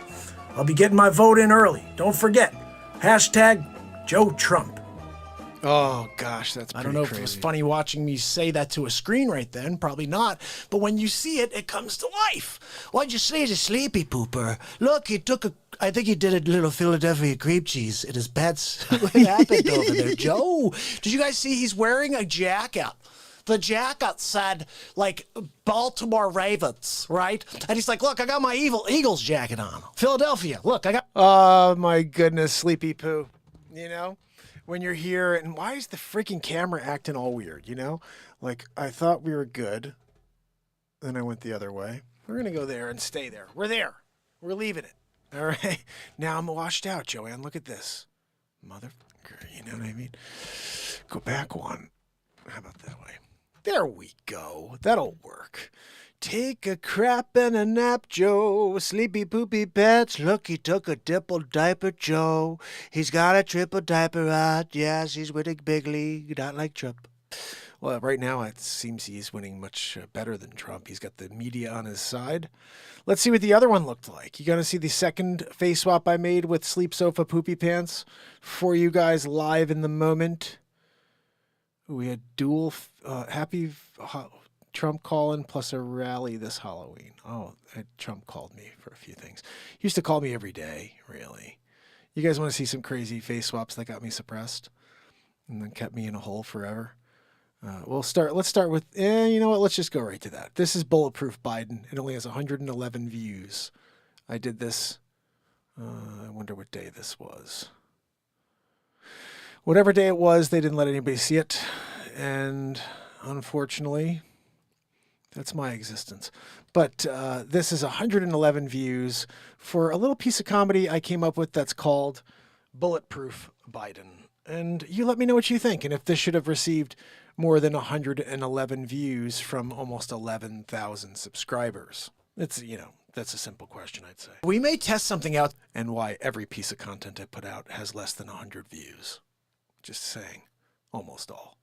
I'll be getting my vote in early. Don't forget, #Joe Trump. Oh gosh, that's pretty I don't know crazy. if it was funny watching me say that to a screen right then. Probably not. But when you see it, it comes to life. What'd you say to Sleepy Pooper? Look, I think he did a little Philadelphia cream cheese in his pants. What happened over there, Joe? Did you guys see he's wearing a jacket? The jacket said, like, Baltimore Ravens, right? And he's like, look, I got my Eagles jacket on. Philadelphia, look, I got... Oh my goodness, Sleepy Poo. You know, when you're here, and why is the freaking camera acting all weird, you know? Like, I thought we were good. Then I went the other way. We're going to go there and stay there. We're there. We're leaving it. All right. Now I'm washed out, Joanne. Look at this. Motherfucker, you know what I mean? Go back one. How about that way? There we go. That'll work. Take a crap and a nap, Joe. Sleepy poopy pants. Look, he took a triple diaper, Joe. He's got a triple diaper on. Yes, he's winning big league, not like Trump. Well, right now it seems he's winning much better than Trump. He's got the media on his side. Let's see what the other one looked like. You gonna see the second face swap I made with Sleep Sofa Poopy Pants for you guys live in the moment. We had dual Trump calling plus a rally this Halloween. Oh, Trump called me for a few things. He used to call me every day, really. You guys want to see some crazy face swaps that got me suppressed and then kept me in a hole forever? Let's start with, you know what? Let's just go right to that. This is Bulletproof Biden. It only has 111 views. I did this. I wonder what day this was. Whatever day it was, they didn't let anybody see it. And unfortunately, that's my existence. But this is 111 views for a little piece of comedy I came up with that's called Bulletproof Biden. And you let me know what you think. And if this should have received more than 111 views from almost 11,000 subscribers. It's, you know, that's a simple question, I'd say. We may test something out and why every piece of content I put out has less than 100 views. Just saying, almost all.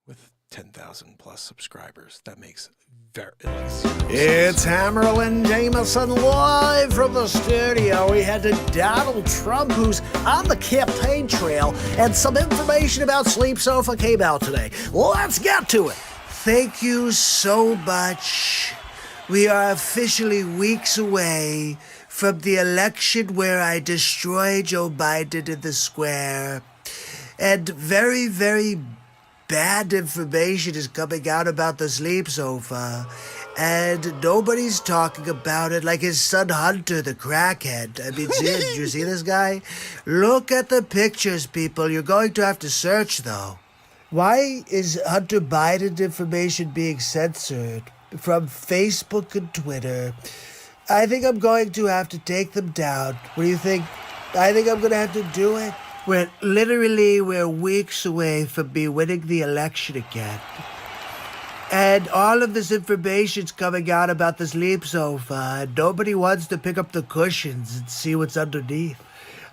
With 10,000 plus subscribers, that makes very less. It's Hammerlin Jameson live from the studio. We had to Donald Trump, who's on the campaign trail, and some information about Sleep Sofa came out today. Let's get to it. Thank you so much. We are officially weeks away from the election where I destroy Joe Biden in the square. And very, very bad information is coming out about the Sleep Sofa. And nobody's talking about it, like his son Hunter, the crackhead. I mean, did you see this guy? Look at the pictures, people. You're going to have to search, though. Why is Hunter Biden information being censored from Facebook and Twitter? I think I'm going to have to take them down. What do you think? I think I'm going to have to do it. We're weeks away from me winning the election again. And all of this information's coming out about the Sleep Sofa, and nobody wants to pick up the cushions and see what's underneath.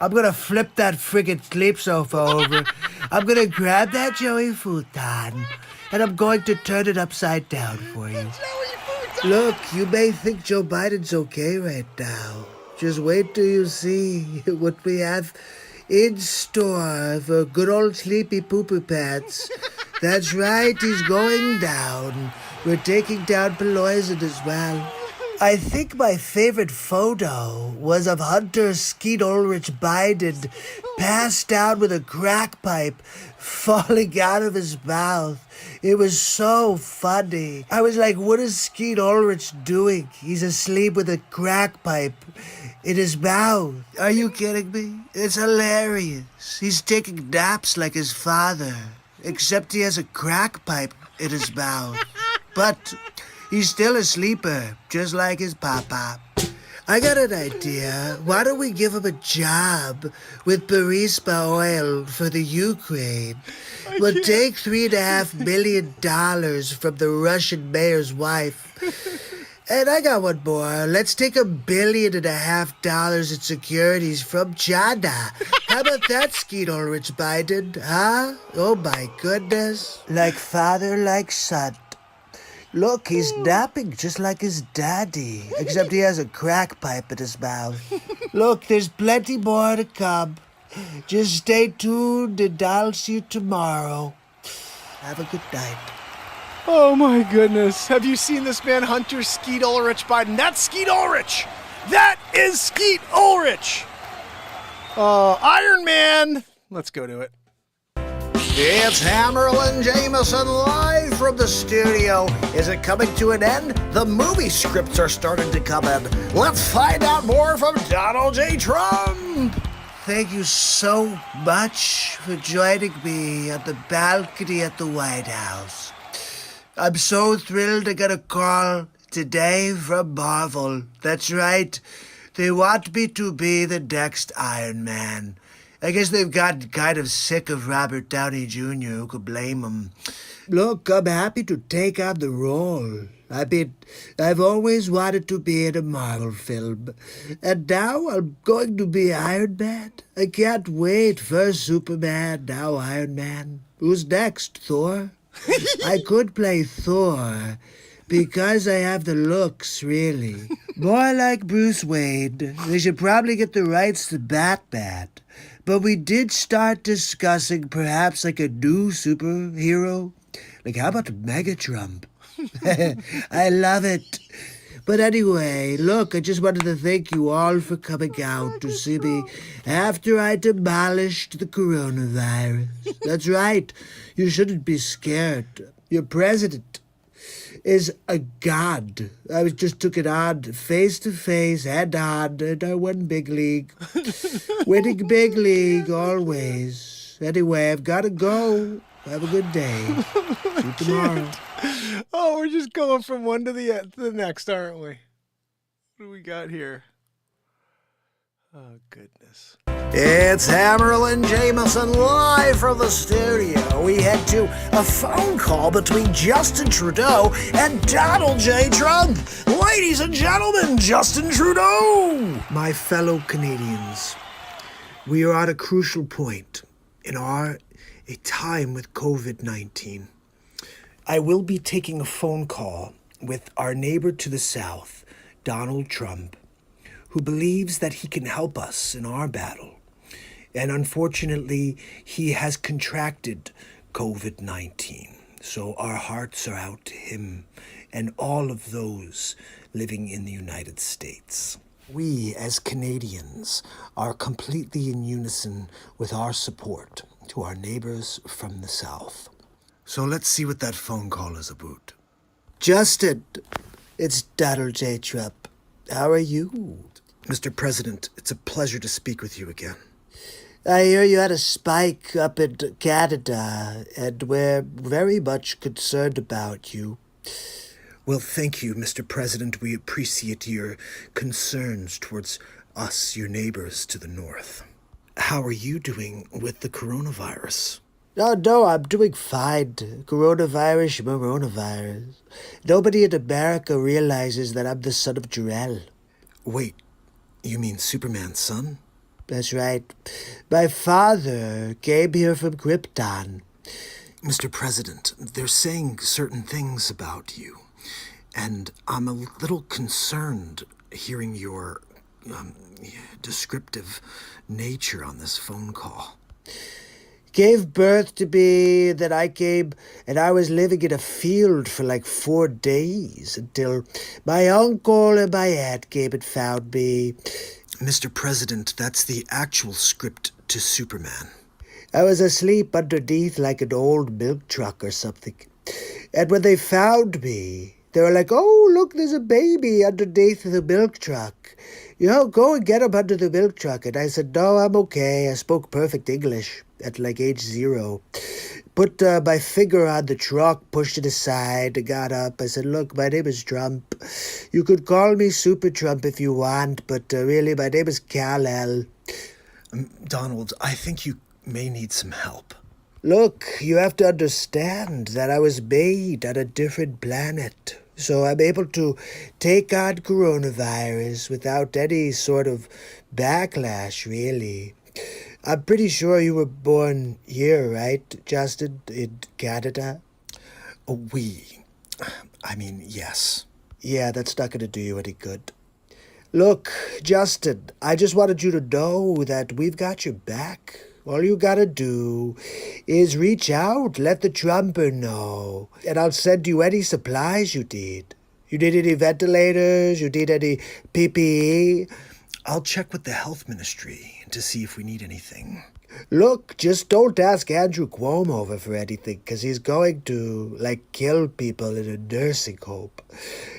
I'm gonna flip that friggin' Sleep Sofa over. I'm gonna grab that Joey futon, and I'm going to turn it upside down for you. Look, you may think Joe Biden's okay right now. Just wait till you see what we have in store for good old Sleepy Poopy Pants. That's right, he's going down. We're taking down Pelosi as well. I think my favorite photo was of Hunter Skeet Ulrich Biden passed out with a crack pipe falling out of his mouth. It was so funny. I was like, what is Skeet Ulrich doing? He's asleep with a crack pipe in his mouth. Are you kidding me? It's hilarious. He's taking naps like his father, except he has a crack pipe in his mouth. But he's still a sleeper, just like his papa. I got an idea. Why don't we give him a job with Barispa Oil for the Ukraine? We'll take $3.5 billion from the Russian mayor's wife. And I got one more. Let's take $1.5 billion in securities from China. How about that, Skeet Ulrich Biden? Huh? Oh my goodness. Like father, like son. Look, he's napping just like his daddy, except he has a crack pipe in his mouth. Look, there's plenty more to come. Just stay tuned and I'll see you tomorrow. Have a good night. Oh my goodness. Have you seen this man, Hunter Skeet Ulrich Biden? That's Skeet Ulrich. That is Skeet Ulrich. Iron Man. Let's go to it. It's Hammerlin Jameson live from the studio. Is it coming to an end? The movie scripts are starting to come in. Let's find out more from Donald J. Trump. Thank you so much for joining me on the balcony at the White House. I'm so thrilled to get a call today from Marvel. That's right. They want me to be the next Iron Man. I guess they've gotten kind of sick of Robert Downey Jr., who could blame him. Look, I'm happy to take on the role. I mean, I've always wanted to be in a Marvel film. And now I'm going to be Iron Man. I can't wait. First Superman, now Iron Man. Who's next, Thor? I could play Thor because I have the looks, really. More like Bruce Wayne. They should probably get the rights to Batman. But we did start discussing perhaps like a new superhero. Like, how about Megatron? I love it. But anyway, look, I just wanted to thank you all for coming out to see me after I demolished the coronavirus. That's right. You shouldn't be scared. Your president is a god. I just took it on face to face, head on, and I won big league. Winning big league always. Anyway, I've got to go. Have a good day. See you tomorrow. Oh, we're just going from one to the next, aren't we? What do we got here? Oh, goodness. It's Hammerlin Jameson live from the studio. We head to a phone call between Justin Trudeau and Donald J. Trump. Ladies and gentlemen, Justin Trudeau. My fellow Canadians, we are at a crucial point in a time with COVID-19. I will be taking a phone call with our neighbor to the south, Donald Trump, who believes that he can help us in our battle. And unfortunately, he has contracted COVID-19. So our hearts are out to him and all of those living in the United States. We, as Canadians, are completely in unison with our support to our neighbors from the south. So let's see what that phone call is about. Justin, it's Donald J. Trump. How are you? Mr. President, it's a pleasure to speak with you again. I hear you had a spike up in Canada, and we're very much concerned about you. Well, thank you, Mr. President. We appreciate your concerns towards us, your neighbors to the north. How are you doing with the coronavirus? Oh, no, I'm doing fine. Coronavirus. Nobody in America realizes that I'm the son of Jor-El. Wait, you mean Superman's son? That's right. My father came here from Krypton. Mr. President, they're saying certain things about you, and I'm a little concerned hearing your descriptive nature on this phone call. Gave birth to me, then I came, and I was living in a field for like 4 days until my uncle and my aunt came and found me. Mr. President, that's the actual script to Superman. I was asleep underneath like an old milk truck or something. And when they found me, they were like, oh, look, there's a baby underneath the milk truck. You know, go and get him under the milk truck. And I said, no, I'm okay. I spoke perfect English at like age 0. Put my finger on the truck, pushed it aside, got up. I said, look, my name is Trump. You could call me Super Trump if you want, but really, my name is Kal-El. Donald, I think you may need some help. Look, you have to understand that I was made on a different planet. So I'm able to take on coronavirus without any sort of backlash, really. I'm pretty sure you were born here, right, Justin, in Canada? Yes. Yeah, that's not going to do you any good. Look, Justin, I just wanted you to know that we've got your back. All you gotta do is reach out, let the Trumper know, and I'll send you any supplies you need. You need any ventilators? You need any PPE? I'll check with the health ministry to see if we need anything. Look, just don't ask Andrew Cuomo for anything, 'cause he's going to, kill people in a nursing home.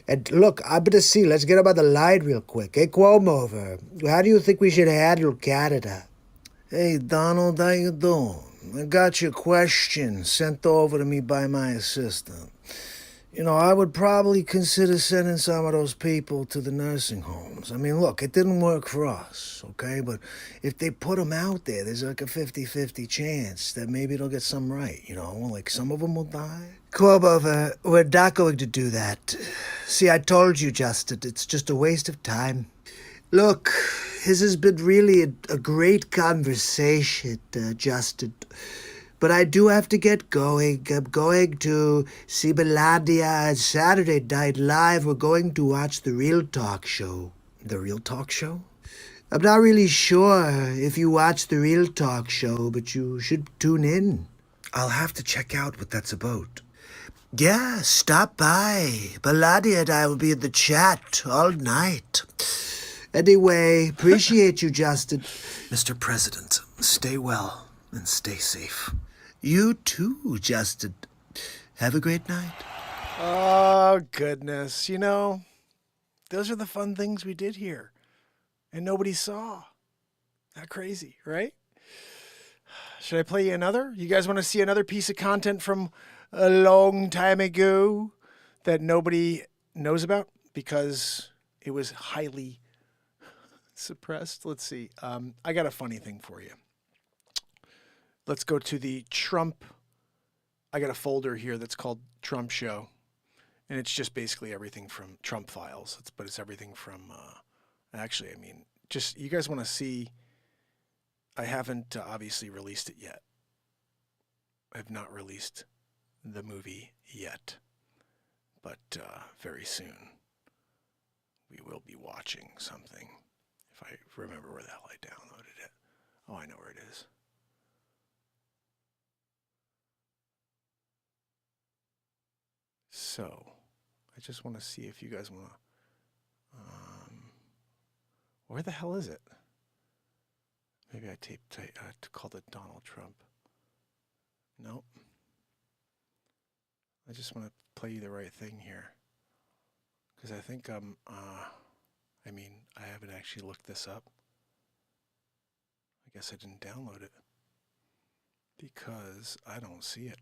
And look, I'm gonna see, let's get him on the line real quick. Hey, Cuomo, how do you think we should handle Canada? Hey, Donald, how you doing? I got your question sent over to me by my assistant. You know, I would probably consider sending some of those people to the nursing homes. I mean, look, it didn't work for us, okay? But if they put them out there, there's like a 50-50 chance that maybe they'll get some right, you know? Like, some of them will die. Cuomo, we're not going to do that. See, I told you, Justin, it's just a waste of time. Look, this has been really a great conversation, Justin. But I do have to get going. I'm going to see Melania on Saturday Night Live. We're going to watch The Real Talk Show. The Real Talk Show? I'm not really sure if you watch The Real Talk Show, but you should tune in. I'll have to check out what that's about. Yeah, stop by. Melania and I will be in the chat all night. Anyway, appreciate you, Justin. Mr. President, stay well and stay safe. You too, Justin. Have a great night. Oh, goodness. You know, those are the fun things we did here. And nobody saw. Not crazy, right? Should I play you another? You guys want to see another piece of content from a long time ago that nobody knows about because it was highly suppressed? Let's see. I got a funny thing for you. Let's go to the Trump. I got a folder here that's called Trump Show. And it's just basically everything from Trump files. But it's everything from, actually, I mean, just, you guys want to see, I haven't obviously released it yet. I have not released the movie yet. But very soon, we will be watching something. If I remember where the hell I downloaded it. Oh, I know where it is. So, I just want to see if you guys want to, where the hell is it? Maybe I called it Donald Trump. Nope. I just want to play you the right thing here. Because I think I haven't actually looked this up. I guess I didn't download it. Because I don't see it.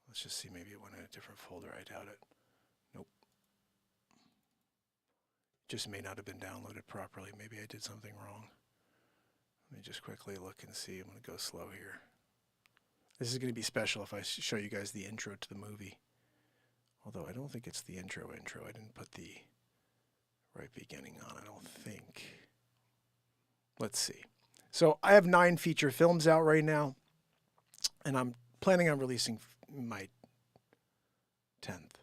Let's just see, maybe it went in a different folder. I doubt it. Nope. Just may not have been downloaded properly. Maybe I did something wrong. Let me just quickly look and see. I'm going to go slow here. This is going to be special if I show you guys the intro to the movie. Although I don't think it's the intro. I didn't put the right beginning on, I don't think. Let's see. So I have 9 feature films out right now. And I'm planning on releasing my 10th.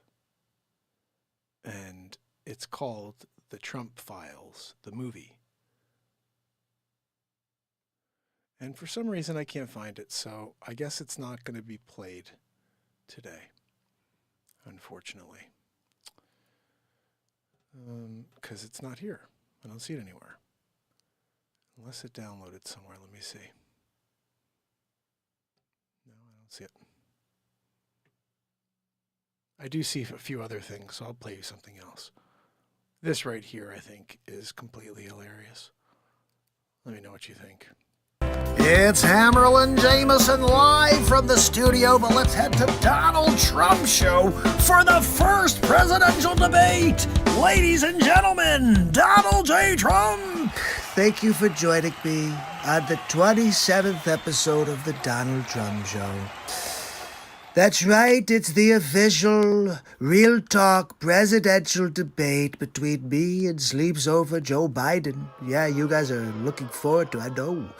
And it's called The Trump Files, the movie. And for some reason I can't find it, so I guess it's not going to be played today, unfortunately. Because it's not here. I don't see it anywhere. Unless it downloaded somewhere. Let me see. No, I don't see it. I do see a few other things, so I'll play you something else. This right here, I think, is completely hilarious. Let me know what you think. It's Hammerlin Jameson live from the studio, but let's head to Donald Trump's show for the first presidential debate. Ladies and gentlemen, Donald J. Trump. Thank you for joining me on the 27th episode of the Donald Trump Show. That's right, it's the official, real talk presidential debate between me and Sleeps Over Joe Biden. Yeah, you guys are looking forward to it, I know.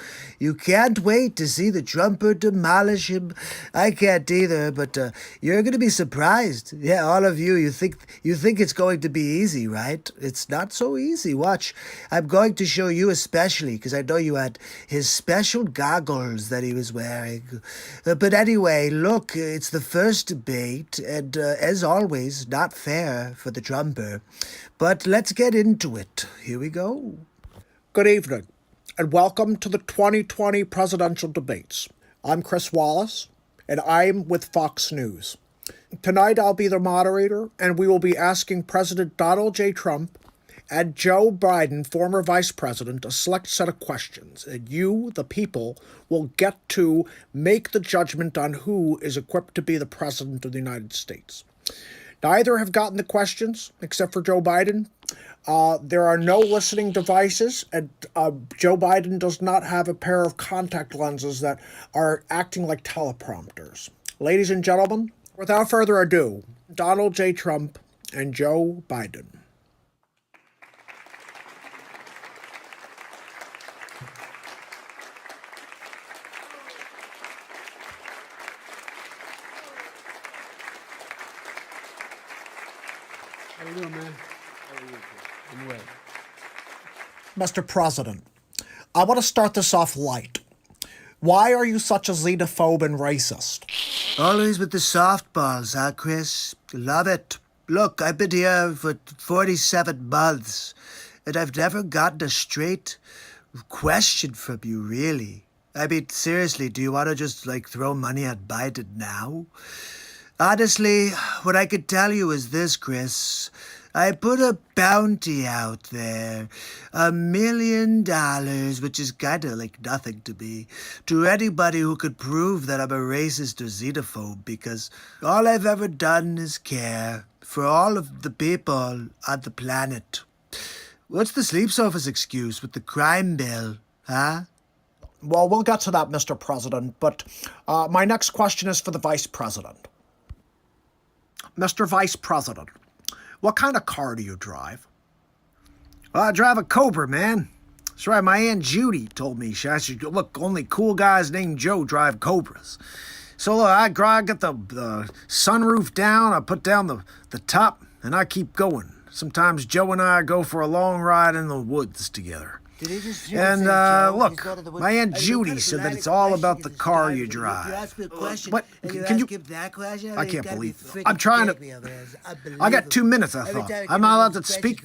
You can't wait to see the Trumper demolish him. I can't either, but you're going to be surprised. Yeah, all of you, you think it's going to be easy, right? It's not so easy. Watch, I'm going to show you especially, because I know you had his special goggles that he was wearing. But anyway, look, it's the first debate, and as always, not fair for the Trumper. But let's get into it. Here we go. Good evening, and welcome to the 2020 presidential debates. I'm Chris Wallace, and I'm with Fox News. Tonight I'll be the moderator, and we will be asking President Donald J. Trump and Joe Biden, former vice president, a select set of questions, and you, the people, will get to make the judgment on who is equipped to be the president of the United States. Neither have gotten the questions, except for Joe Biden. There are no listening devices, and Joe Biden does not have a pair of contact lenses that are acting like teleprompters. Ladies and gentlemen, without further ado, Donald J. Trump and Joe Biden. How you doing, man? Mr. President, I want to start this off light. Why are you such a xenophobe and racist? Always with the softballs, huh, Chris? Love it. Look, I've been here for 47 months, and I've never gotten a straight question from you, really. I mean, seriously, do you want to just, throw money at Biden now? Honestly, what I could tell you is this, Chris. I put a bounty out there, $1 million, which is kind of like nothing to me, to anybody who could prove that I'm a racist or xenophobe, because all I've ever done is care for all of the people on the planet. What's the Sleeps Office excuse with the crime bill, huh? Well, we'll get to that, Mr. President, but my next question is for the Vice President. Mr. Vice President, what kind of car do you drive? Well, I drive a Cobra, man. That's right, my Aunt Judy told me. She said, look, only cool guys named Joe drive Cobras. So look, I get the sunroof down, I put down the top, and I keep going. Sometimes Joe and I go for a long ride in the woods together. And look, my Aunt Judy said that it's all about the car you drive. What? Can you? I can't believe it. I'm trying to. I got 2 minutes, I thought. I'm not allowed to speak.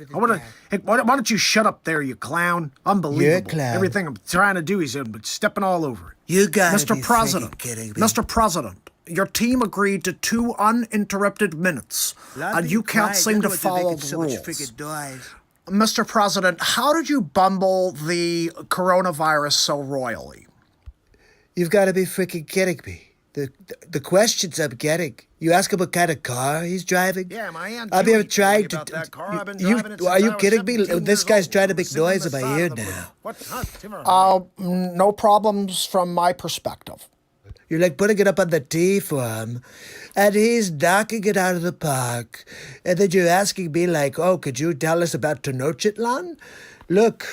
Hey, why don't you shut up there, you clown? Unbelievable. You're a clown. Everything I'm trying to do, he's stepping all over it. You gotta Mr. be President, freaking kidding me. Mr. President, your team agreed to 2 uninterrupted minutes, and you can't seem to follow the rules. Mr. President, how did you bumble the coronavirus so royally? You've got to be freaking kidding me. The questions I'm getting. You ask him what kind of car he's driving? Yeah, my Aunt I've Judy been trying told me to. about that car. I've been driving it since Are you I was kidding me? 17 This years guy's old. trying to make Sitting on noise the in my side ear of the road. now. What? Huh, Timmer? No problems from my perspective. You're like putting it up on the tee for him, and he's knocking it out of the park. And then you're asking me like, oh, could you tell us about Tenochtitlan? Look,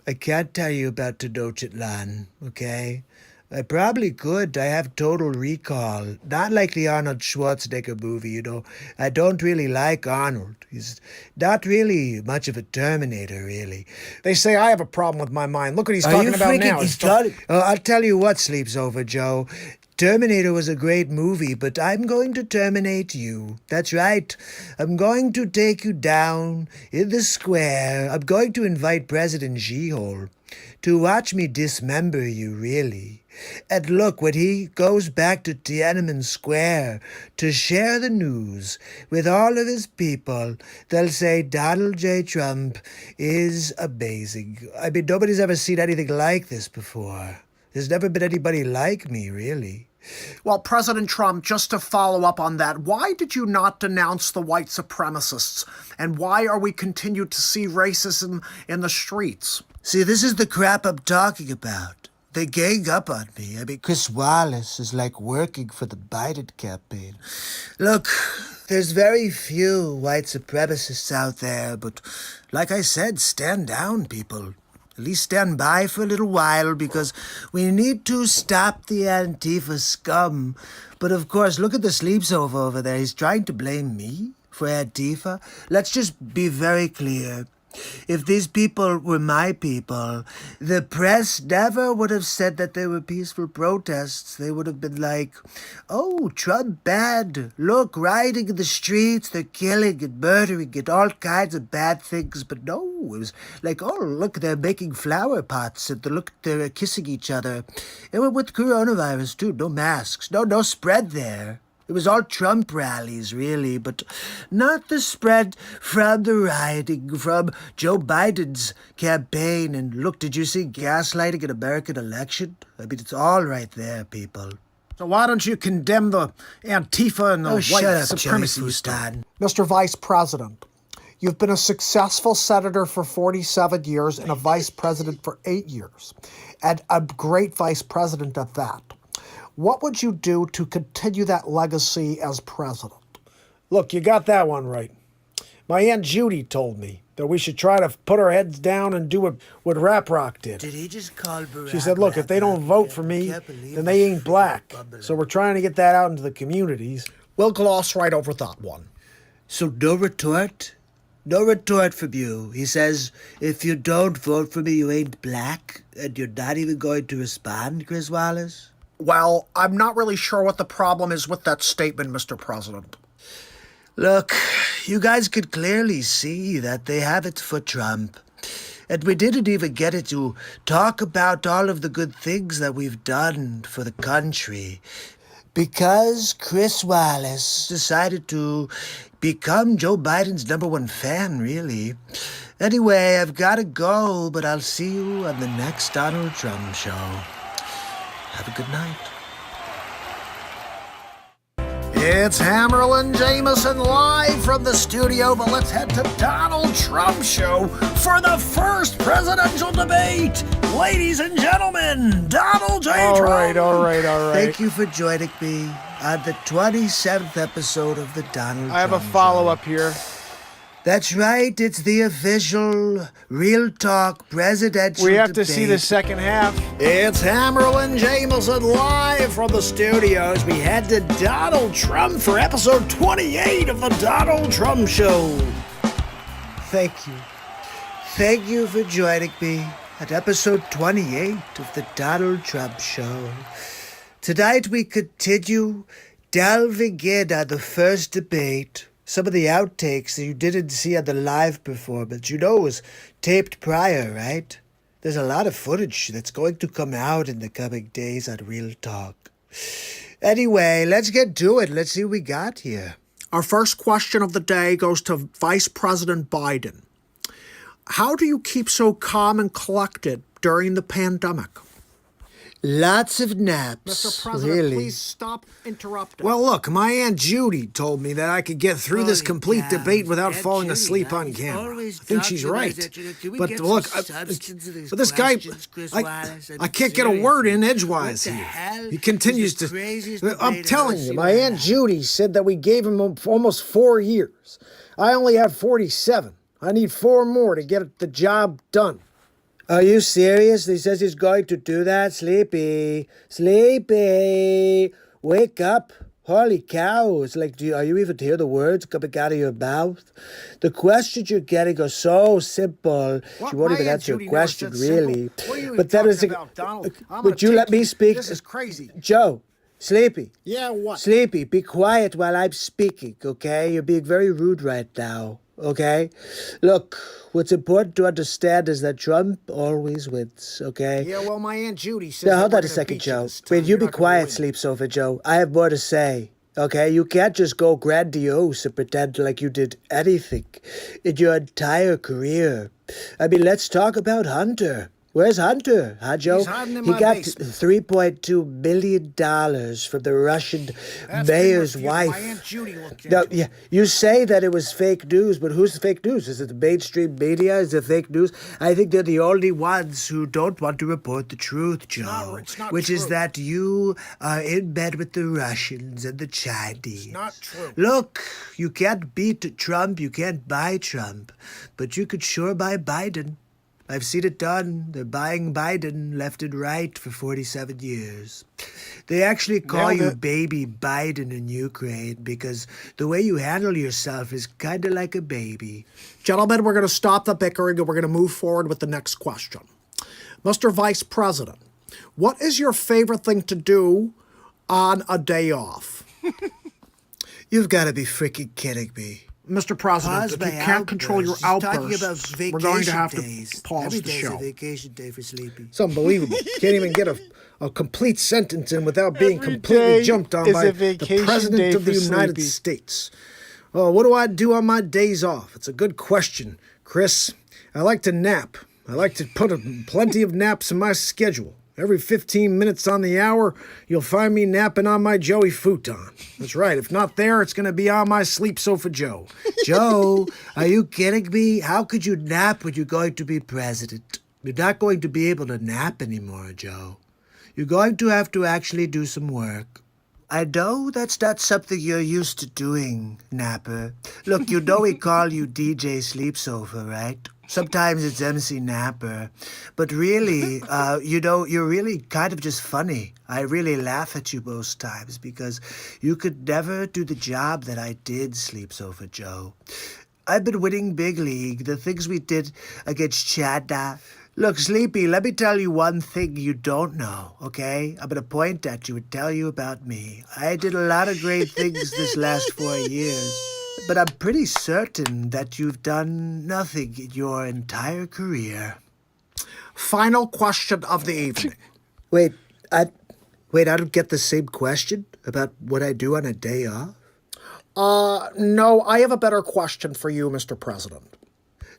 I can't tell you about Tenochtitlan, okay? I probably could. I have total recall. Not like the Arnold Schwarzenegger movie, you know. I don't really like Arnold. He's not really much of a Terminator, really. They say I have a problem with my mind. Look what he's Are talking you about freaking? now. He's talking. I'll tell you what, Sleeps Over Joe. Terminator was a great movie, but I'm going to terminate you. That's right. I'm going to take you down in the square. I'm going to invite President Xi-Hole to watch me dismember you, really. And look, when he goes back to Tiananmen Square to share the news with all of his people, they'll say Donald J. Trump is amazing. I mean, nobody's ever seen anything like this before. There's never been anybody like me, really. Well, President Trump, just to follow up on that, why did you not denounce the white supremacists? And why are we continued to see racism in the streets? See, this is the crap I'm talking about. They gang up on me. I mean, Chris Wallace is like working for the Biden campaign. Look, there's very few white supremacists out there, but like I said, stand down, people. At least stand by for a little while, because we need to stop the Antifa scum. But of course, look at the sleepsofa over there. He's trying to blame me for Antifa. Let's just be very clear. If these people were my people, the press never would have said that they were peaceful protests. They would have been like, oh, Trump bad. Look, rioting in the streets, they're killing and murdering and all kinds of bad things. But no, it was like, oh, look, they're making flower pots and look, they're kissing each other. And with coronavirus, too, no masks, no spread there. It was all Trump rallies, really, but not the spread from the rioting, from Joe Biden's campaign. And look, did you see gaslighting an American election? I mean, it's all right there, people. So why don't you condemn the Antifa and the white shut up, supremacists? Joey Futon. Mr. Vice President, you've been a successful senator for 47 years and a vice president for 8 years, and a great vice president at that. What would you do to continue that legacy as president? Look, you got that one right. My Aunt Judy told me that we should try to put our heads down and do what Rap Rock did. Did he just call Barack? She said, look, if they don't vote for me, then they ain't black. So we're trying to get that out into the communities. We'll gloss right over that one. So no retort? No retort from you. He says, if you don't vote for me, you ain't black, and you're not even going to respond, Chris Wallace? Well, I'm not really sure what the problem is with that statement, Mr. President. Look, you guys could clearly see that they have it for Trump. And we didn't even get it to talk about all of the good things that we've done for the country. Because Chris Wallace decided to become Joe Biden's #1 fan, really. Anyway, I've got to go, but I'll see you on the next Donald Trump show. Have a good night. It's Hammerlin Jameson live from the studio, but let's head to Donald Trump show for the first presidential debate. Ladies and gentlemen, Donald J. Trump. All right. Thank you for joining me on the 27th episode of the Donald I have a Trump follow-up Show. here. That's right, it's the official Real Talk presidential We have to debate. see the second half. It's Hammerlin Jameson live from the studios. We head to Donald Trump for episode 28 of the Donald Trump Show. Thank you. Thank you for joining me at episode 28 of the Donald Trump Show. Tonight we continue delving in on the first debate. Some of the outtakes that you didn't see on the live performance, it was taped prior, right? There's a lot of footage that's going to come out in the coming days on Real Talk. Anyway, let's get to it. Let's see what we got here. Our first question of the day goes to Vice President Biden. How do you keep so calm and collected during the pandemic? Lots of naps, Mr. President, really. please stop interrupting. Well, look, my Aunt Judy told me that I could get through this complete Holy debate cow, without Aunt falling Judy, asleep huh? on He's camera. I always think she's talking right. about that. Can we But get look, some substance to these but this guy, questions, Chris I Wallace? can't get a word in edgewise What the here. hell? He continues This is to. the craziest I'm debate I've telling ever you, seen my in my Aunt life. Judy said that we gave him almost 4 years. I only have 47. I need 4 more to get the job done. Are you serious? He says he's going to do that? Sleepy. Sleepy. Wake up. Holy cow. It's like, are you even hear the words coming out of your mouth? The questions you're getting are so simple. What? She won't My even Aunt answer Judy a never question, said simple. really. What are you even But that is talking about, Donald? I'm Would gonna you let take me you- speak? This is crazy. Joe, Sleepy. Yeah, what? Sleepy, be quiet while I'm speaking, okay? You're being very rude right now, okay? Look, what's important to understand is that Trump always wins, okay? Yeah, well, my Aunt Judy says. Now, that hold we're on a gonna second, beat you Joe. this time. Wait, you You're be not gonna quiet, win. Sleep Sofa Joe. I have more to say, okay? You can't just go grandiose and pretend like you did anything in your entire career. I mean, let's talk about Hunter. Where's Hunter, huh, Joe? He's hiding in He my got basement. $3.2 million from the Russian That's mayor's been reviewed. wife. My Aunt Judy looked Now, into it. yeah, you say that it was fake news, but who's the fake news? Is it the mainstream media? Is it fake news? I think they're the only ones who don't want to report the truth, Joe. It's not which is true. that you are in bed with the Russians and the Chinese. It's not true. Look, you can't beat Trump, you can't buy Trump, but you could sure buy Biden. I've seen it done. They're buying Biden left and right for 47 years. They actually call Nailed you it. baby Biden in Ukraine because the way you handle yourself is kind of like a baby. Gentlemen, we're going to stop the bickering and we're going to move forward with the next question. Mr. Vice President, what is your favorite thing to do on a day off? You've got to be freaking kidding me. Mr. President, Pause if my you can't control your outbursts. He's talking about outbursts, vacation we're going to have days. to pause Every the day's show. a vacation day for Sleepy. It's unbelievable. Can't even get a complete sentence in without being Every completely day jumped on is by a the vacation President day of the for United Sleepy. States. Oh, what do I do on my days off? It's a good question, Chris. I like to nap. I like to put plenty of naps in my schedule. Every 15 minutes on the hour, you'll find me napping on my Joey futon. That's right. If not there, it's going to be on my sleep sofa Joe. Joe, are you kidding me? How could you nap when you're going to be president? You're not going to be able to nap anymore, Joe. You're going to have to actually do some work. I know that's not something you're used to doing, Napper. Look, you know we call you DJ Sleep Sofa, right? Sometimes it's MC Napper. But really, you're really kind of just funny. I really laugh at you most times because you could never do the job that I did, Sleep Sofa Joe. I've been winning big league, the things we did against Chadda. Look, Sleepy, let me tell you one thing you don't know, okay? I'm going to point at you and tell you about me. I did a lot of great things this last 4 years. But I'm pretty certain that you've done nothing in your entire career. Final question of the evening. Wait, I don't get the same question about what I do on a day off? No, I have a better question for you, Mr. President.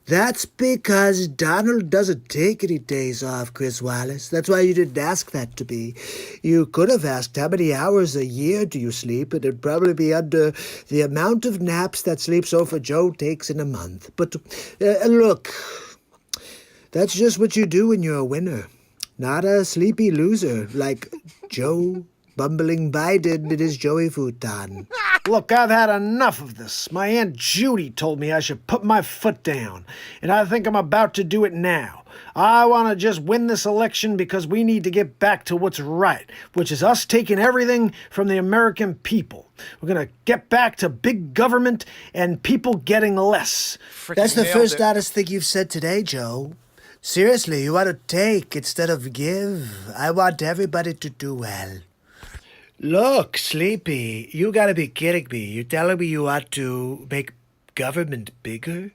That's because Donald doesn't take any days off, Chris Wallace. That's why you didn't ask that to me. You could have asked how many hours a year do you sleep, and it'd probably be under the amount of naps that Sleep Sofa Joe takes in a month. But look, that's just what you do when you're a winner. Not a sleepy loser like Joe Bumbling Biden in his Joey futon. Look, I've had enough of this. My Aunt Judy told me I should put my foot down, and I think I'm about to do it now. I want to just win this election because we need to get back to what's right, which is us taking everything from the American people. We're going to get back to big government and people getting less. That's the nailed first it. honest thing you've said today, Joe. Seriously, you want to take instead of give. I want everybody to do well. Look, Sleepy, you gotta be kidding me. You're telling me you want to make government bigger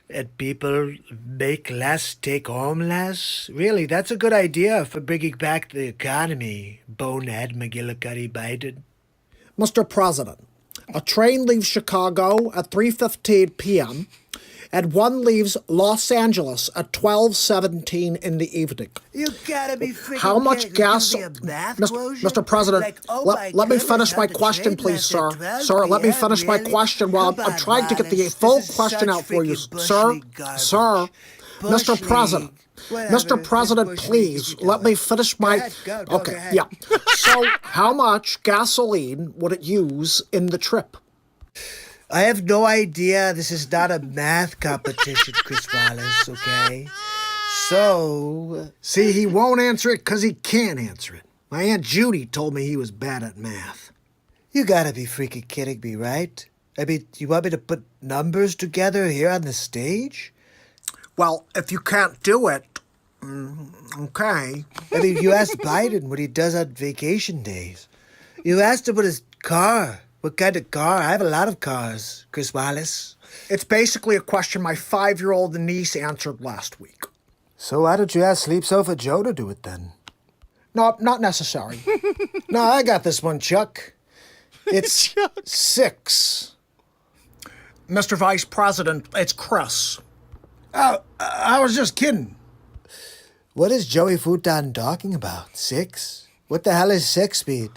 and people make less, take home less? Really, that's a good idea for bringing back the economy, Bonehead McGillicuddy Biden. Mr. President, a train leaves Chicago at 3:15 p.m. and one leaves Los Angeles at 12:17 in the evening. You gotta be freaking How much kidding. gas, There's gonna be a math Mr. quotient? Mr. President? Like, oh let my me goodness, finish my the question, train please, left sir. at 12 Sir, let me p.m., finish my really? question while Come I'm on, trying to get the Wallace, full this is question such out for you, freaking sir. bush league Sir, garbage. Bush Mr. President. league. Whatever, Mr. it's President, bush league, please keep it let going. me finish my. Go Okay, ahead. yeah. So, how much gasoline would it use in the trip? I have no idea. This is not a math competition, Chris Wallace, okay? So, See, he won't answer it because he can't answer it. My Aunt Judy told me he was bad at math. you gotta be freaking kidding me, right? I mean, you want me to put numbers together here on the stage? Well, if you can't do it, okay. I mean, you asked Biden what he does on vacation days. You asked him what his car, what kind of car. I have a lot of cars, Chris Wallace. It's basically a question my 5-year-old niece answered last week. So why don't you ask Sleep Sofa Joe to do it then? No, not necessary. No, I got this one, Chuck. It's 6. Mr. Vice President, it's Chris. Oh, I was just kidding. What is Joey Futon talking about? 6? What the hell is 6 speed?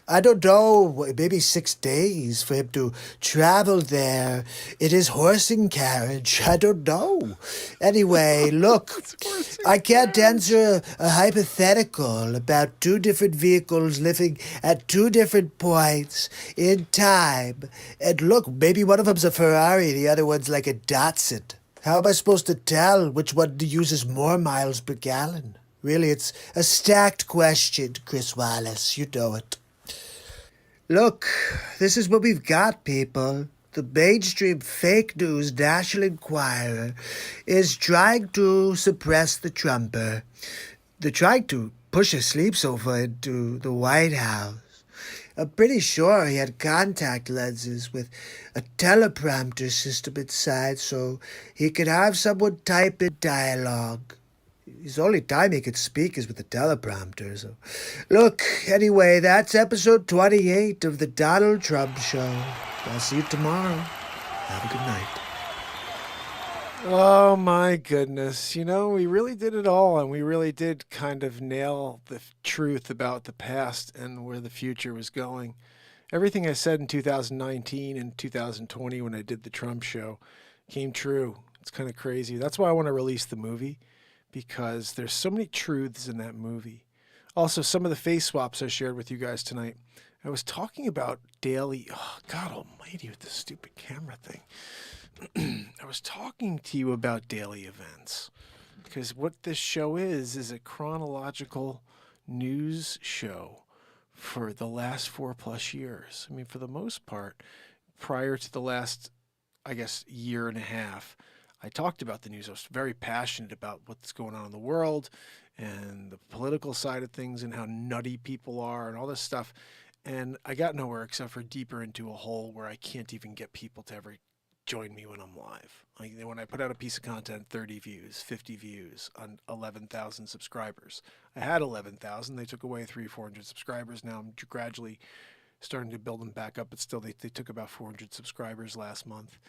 I don't know, maybe 6 days for him to travel there in his horsing carriage. I don't know. Anyway, look, I can't answer a hypothetical about 2 different vehicles living at 2 different points in time. And look, maybe one of them's a Ferrari, the other one's like a Datsun. How am I supposed to tell which one uses more miles per gallon? Really, it's a stacked question, Chris Wallace. You know it. Look, this is what we've got, people. The mainstream fake news National Enquirer is trying to suppress the Trumper. They're trying to push a sleepsofa into the White House. I'm pretty sure he had contact lenses with a teleprompter system inside so he could have someone type in dialogue. His only time he could speak is with the teleprompter. So, look, anyway, that's episode 28 of the Donald Trump Show. I'll see you tomorrow. Have a good night. Oh my goodness. You know, we really did it all, and we really did kind of nail the truth about the past and where the future was going. Everything I said in 2019 and 2020 when I did the Trump Show came true. It's kind of crazy. That's why I want to release the movie, because there's so many truths in that movie. Also, some of the face swaps I shared with you guys tonight. I was talking about daily... Oh, God almighty with this stupid camera thing. I was talking to you about daily events, because what this show is a chronological news show for the last 4+ years. I mean, for the most part, prior to the last, I guess, year and a half, I talked about the news. I was very passionate about what's going on in the world and the political side of things and how nutty people are and all this stuff. And I got nowhere except for deeper into a hole where I can't even get people to ever join me when I'm live. Like when I put out a piece of content, 30 views, 50 views on 11,000 subscribers. I had 11,000. They took away 300-400 subscribers. Now I'm gradually starting to build them back up, but still they took about 400 subscribers last month.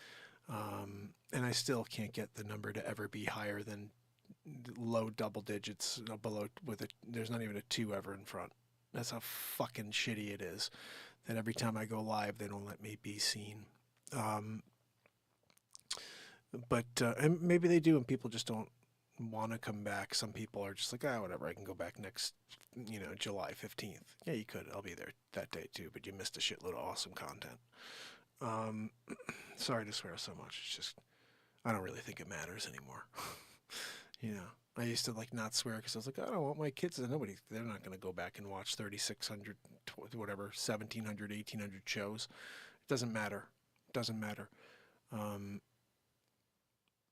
And I still can't get the number to ever be higher than low double digits below there's not even a 2 ever in front. That's how fucking shitty it is that every time I go live, they don't let me be seen. But and maybe they do, and people just don't want to come back. Some people are just like, whatever, I can go back next, July 15th. Yeah, you could. I'll be there that day too, but you missed a shitload of awesome content. Sorry to swear so much. It's just, I don't really think it matters anymore. I used to not swear because I was like, I don't want my kids to, they're not going to go back and watch 3,600, whatever, 1,700, 1,800 shows. It doesn't matter.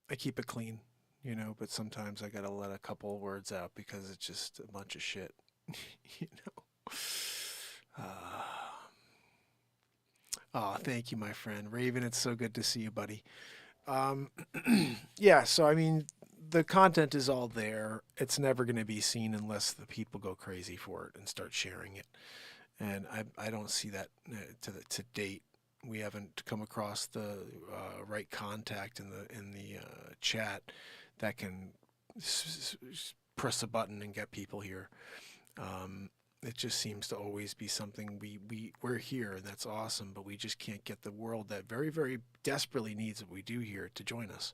I keep it clean, but sometimes I got to let a couple words out because it's just a bunch of shit, thank you, my friend. Raven, it's so good to see you, buddy. Yeah, so, I mean, the content is all there. It's never going to be seen unless the people go crazy for it and start sharing it. And I don't see that to date. We haven't come across the right contact in the chat that can press a button and get people here. It just seems to always be something we're here, and that's awesome, but we just can't get the world that very, very desperately needs what we do here to join us.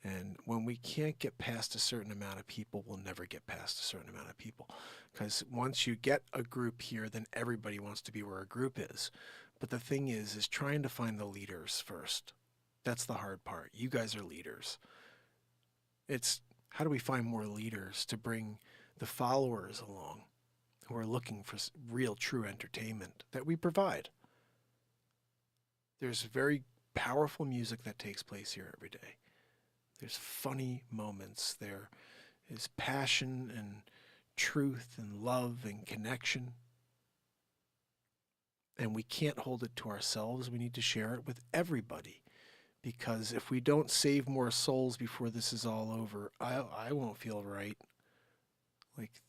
And when we can't get past a certain amount of people, we'll never get past a certain amount of people. Because once you get a group here, then everybody wants to be where a group is. But the thing is trying to find the leaders first. That's the hard part. You guys are leaders. It's how do we find more leaders to bring the followers along who are looking for real, true entertainment that we provide. There's very powerful music that takes place here every day. There's funny moments. There is passion and truth and love and connection. And we can't hold it to ourselves. We need to share it with everybody. Because if we don't save more souls before this is all over, I won't feel right.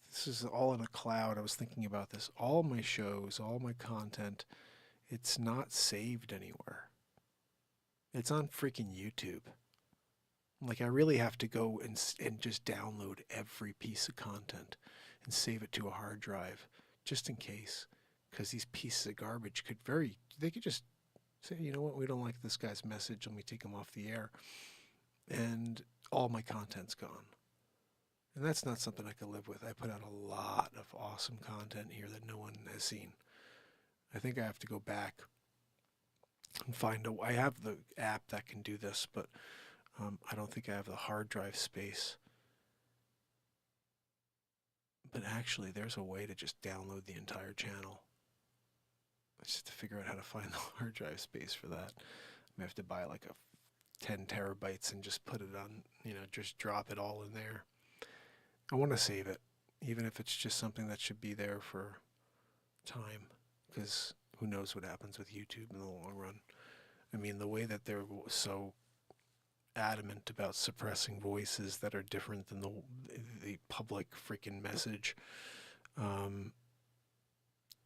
This is all in a cloud. I was thinking about this. All my shows, all my content, it's not saved anywhere. It's on freaking YouTube. Like, I really have to go and just download every piece of content and save it to a hard drive just in case. Because these pieces of garbage they could just say, you know what, we don't like this guy's message, let me take him off the air. And all my content's gone. And that's not something I could live with. I put out a lot of awesome content here that no one has seen. I think I have to go back and I have the app that can do this, but I don't think I have the hard drive space. But actually, there's a way to just download the entire channel. I just have to figure out how to find the hard drive space for that. I have to buy like 10 terabytes and just put it on, just drop it all in there. I want to save it, even if it's just something that should be there for time, because who knows what happens with YouTube in the long run. I mean, the way that they're so adamant about suppressing voices that are different than the public freaking message,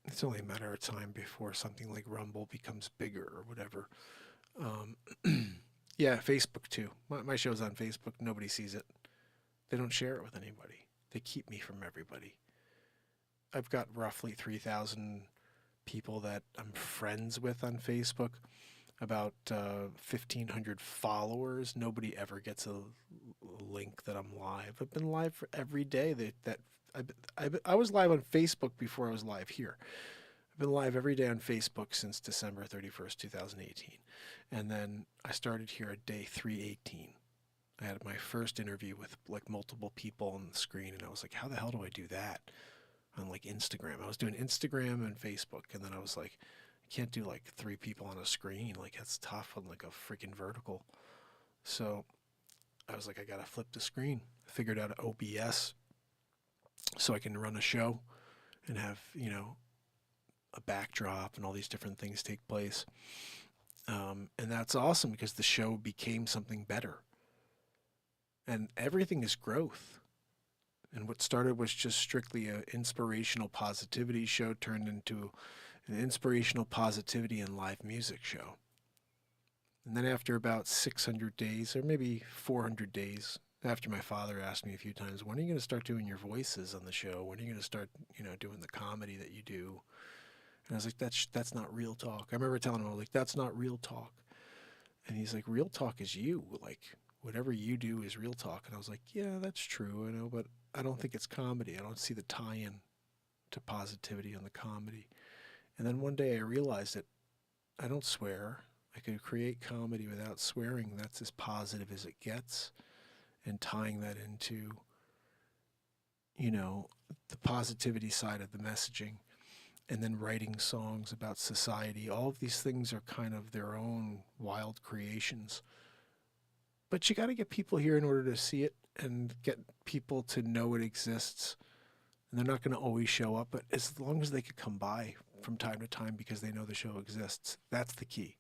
it's only a matter of time before something like Rumble becomes bigger or whatever. Yeah, Facebook too. My show's on Facebook. Nobody sees it. They don't share it with anybody. They keep me from everybody. I've got roughly 3,000 people that I'm friends with on Facebook. About 1,500 followers. Nobody ever gets a link that I'm live. I've been live for every day. I was live on Facebook before I was live here. I've been live every day on Facebook since December 31st, 2018. And then I started here at day 318. I had my first interview with like multiple people on the screen, and I was like, how the hell do I do that on like Instagram? I was doing Instagram and Facebook, and then I was like, I can't do like 3 people on a screen. Like, that's tough on like a freaking vertical. So I was like, I gotta flip the screen. I figured out OBS so I can run a show and have, a backdrop and all these different things take place. And that's awesome because the show became something better. And everything is growth. And what started was just strictly an inspirational positivity show turned into an inspirational positivity and live music show. And then after about 600 days, or maybe 400 days, after my father asked me a few times, when are you going to start doing your voices on the show? When are you going to start, doing the comedy that you do? And I was like, that's not real talk. I remember telling him, I was like, that's not real talk. And he's like, real talk is you. Like, whatever you do is real talk. And I was like, yeah, that's true, I know, but I don't think it's comedy. I don't see the tie-in to positivity on the comedy. And then one day I realized that I don't swear. I could create comedy without swearing. That's as positive as it gets. And tying that into, the positivity side of the messaging. And then writing songs about society. All of these things are kind of their own wild creations. But you got to get people here in order to see it and get people to know it exists. And they're not going to always show up, but as long as they could come by from time to time because they know the show exists, that's the key.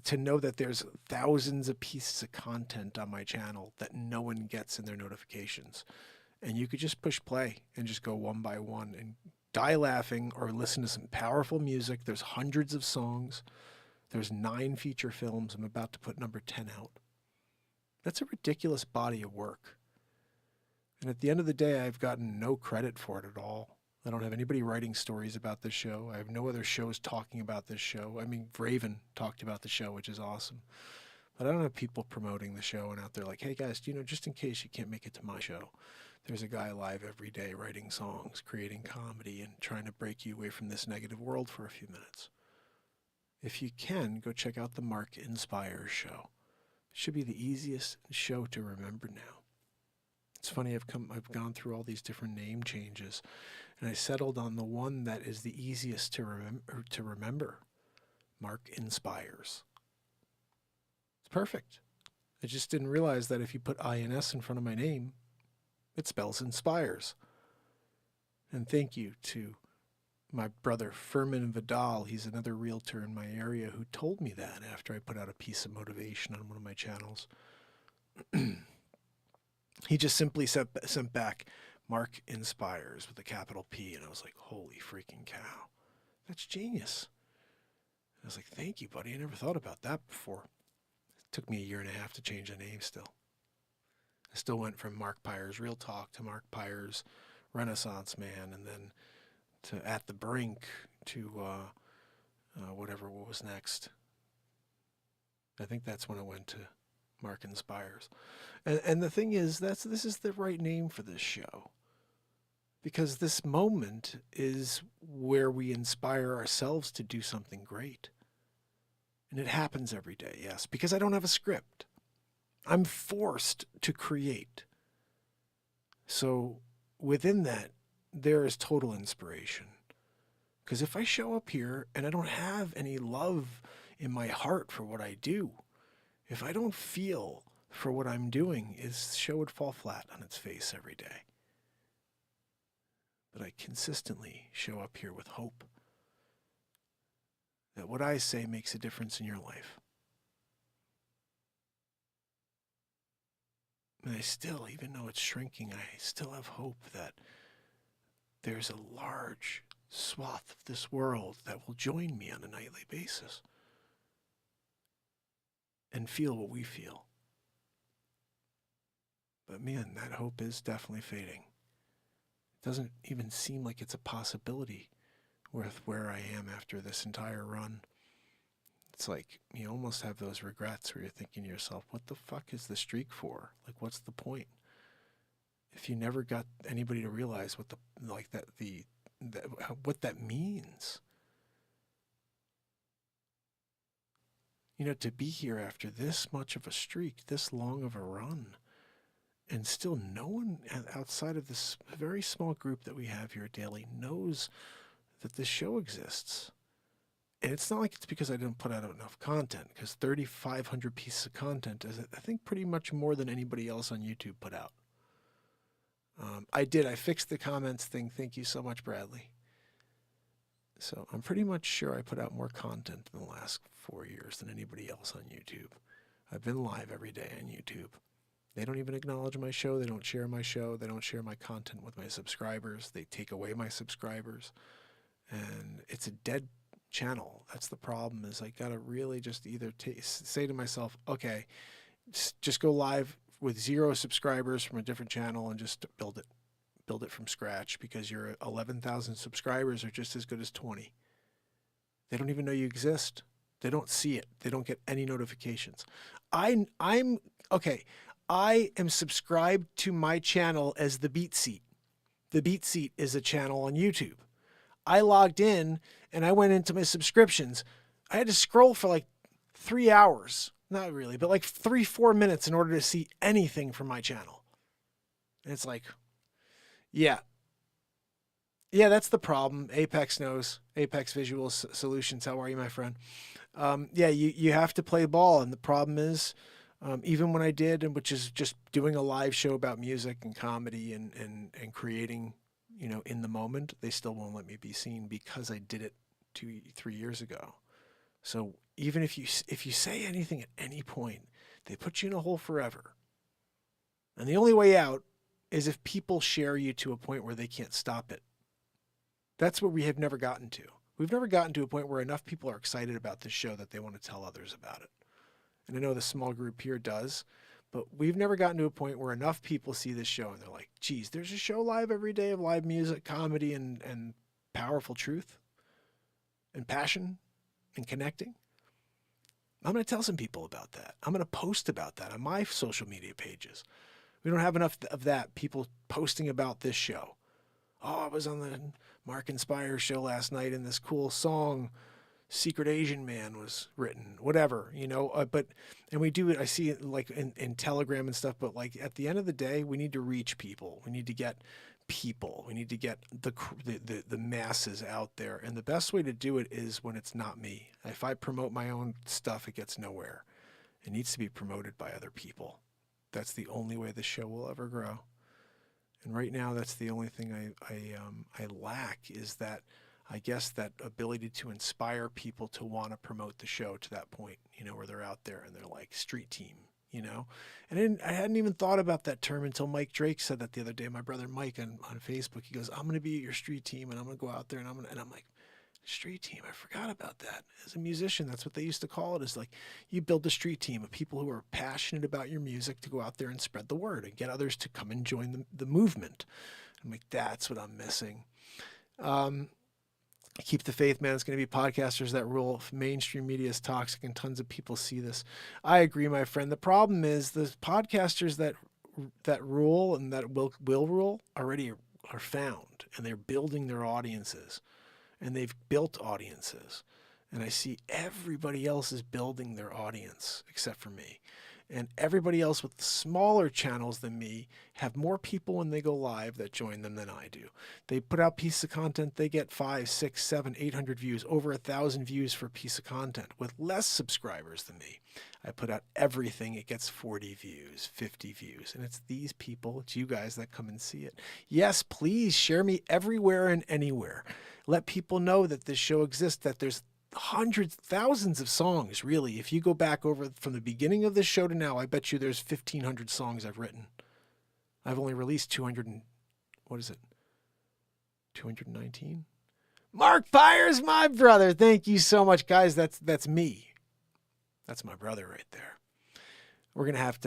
To know that there's thousands of pieces of content on my channel that no one gets in their notifications. And you could just push play and just go one by one and die laughing or listen to some powerful music. There's hundreds of songs. There's 9 feature films. I'm about to put number 10 out. That's a ridiculous body of work. And at the end of the day, I've gotten no credit for it at all. I don't have anybody writing stories about this show. I have no other shows talking about this show. I mean, Raven talked about the show, which is awesome. But I don't have people promoting the show and out there like, hey guys, just in case you can't make it to my show, there's a guy live every day writing songs, creating comedy, and trying to break you away from this negative world for a few minutes. If you can, go check out the Mark Inspires show. It should be the easiest show to remember now. It's funny, I've gone through all these different name changes, and I settled on the one that is the easiest to remember. Mark Inspires. It's perfect. I just didn't realize that if you put INS in front of my name, it spells inspires. And thank you to my brother Furman Vidal. He's another realtor in my area who told me that after I put out a piece of motivation on one of my channels. He just simply sent back, Mark Inspires with a capital P. And I was like, holy freaking cow. That's genius. I was like, thank you, buddy. I never thought about that before. It took me 1.5 years to change the name still. I still went from Mark Pires Real Talk to Mark Pires Renaissance Man, and then to At the Brink to what was next. I think that's when I went to Mark Inspires. And the thing is, this is the right name for this show. Because this moment is where we inspire ourselves to do something great. And it happens every day, yes, because I don't have a script. I'm forced to create. So within that, there is total inspiration. Because if I show up here and I don't have any love in my heart for what I do, if I don't feel for what I'm doing, the show would fall flat on its face every day. But I consistently show up here with hope that what I say makes a difference in your life. And I still, even though it's shrinking, I still have hope that there's a large swath of this world that will join me on a nightly basis and feel what we feel. But man, that hope is definitely fading. It doesn't even seem like it's a possibility with where I am after this entire run. It's like you almost have those regrets where you're thinking to yourself, what the fuck is the streak for? Like, what's the point? If you never got anybody to realize what what that means. You know, to be here after this much of a streak, this long of a run, and still no one outside of this very small group that we have here daily knows that this show exists. And it's not like it's because I didn't put out enough content, because 3,500 pieces of content is, I think, pretty much more than anybody else on YouTube put out. I fixed the comments thing. Thank you so much, Bradley. So I'm pretty much sure I put out more content in the last 4 years than anybody else on YouTube. I've been live every day on YouTube. They don't even acknowledge my show. They don't share my show. They don't share my content with my subscribers. They take away my subscribers. And it's a dead channel. That's the problem, is I got to really just either say to myself, okay, just go live with 0 subscribers from a different channel and just build it from scratch, because your 11,000 subscribers are just as good as 20. They don't even know you exist. They don't see it. They don't get any notifications. I'm okay. I am subscribed to my channel as the BeatSeat. The BeatSeat is a channel on YouTube. I logged in and I went into my subscriptions. I had to scroll for like 3 hours. Not really, but like 3-4 minutes in order to see anything from my channel. And it's like, yeah, that's the problem. Apex knows. Apex Visual Solutions. How are you, my friend? Yeah, you have to play ball. And the problem is, even when I did, and which is just doing a live show about music and comedy and creating, you know, in the moment, they still won't let me be seen because I did it 2-3 years ago. So even if you say anything at any point, they put you in a hole forever. And the only way out is if people share you to a point where they can't stop it. That's what we have never gotten to. We've never gotten to a point where enough people are excited about this show that they want to tell others about it. And I know the small group here does, but we've never gotten to a point where enough people see this show and they're like, geez, there's a show live every day of live music, comedy, and powerful truth and passion and connecting. I'm going to tell some people about that. I'm going to post about that on my social media pages. We don't have enough of that, people posting about this show. Oh, I was on the Mark Inspire show last night and this cool song, Secret Asian Man, was written, whatever, you know, and we do it. I see it like in Telegram and stuff, but like at the end of the day, we need to reach people. We need to get people. We need to get the masses out there. And the best way to do it is when it's not me. If I promote my own stuff, it gets nowhere. It needs to be promoted by other people. That's the only way the show will ever grow. And right now, that's the only thing I lack, is that, I guess, that ability to inspire people to want to promote the show to that point, you know, where they're out there and they're like, street team, you know. And I hadn't even thought about that term until Mike Drake said that the other day. My brother Mike on Facebook, he goes, I'm going to be your street team and I'm going to go out there and I'm like, Street team. I forgot about that. As a musician, that's what they used to call it, is like you build a street team of people who are passionate about your music to go out there and spread the word and get others to come and join the movement. I'm like, that's what I'm missing. Keep the faith, man. It's going to be podcasters that rule. Mainstream media is toxic and tons of people see this. I agree, my friend. The problem is the podcasters that rule and that will rule already are found, and they're building their audiences. And they've built audiences. And I see everybody else is building their audience except for me. And everybody else with smaller channels than me have more people when they go live that join them than I do. They put out pieces of content, they get 5, 6, 7, 800 views, over 1,000 views for a piece of content with less subscribers than me. I put out everything, it gets 40 views, 50 views. And it's these people, it's you guys that come and see it. Yes, please share me everywhere and anywhere. Let people know that this show exists, that there's hundreds, thousands of songs, really. If you go back over from the beginning of this show to now, I bet you there's 1,500 songs I've written. I've only released 219? Mark Pires, my brother. Thank you so much, guys. That's me. That's my brother right there. We're going to have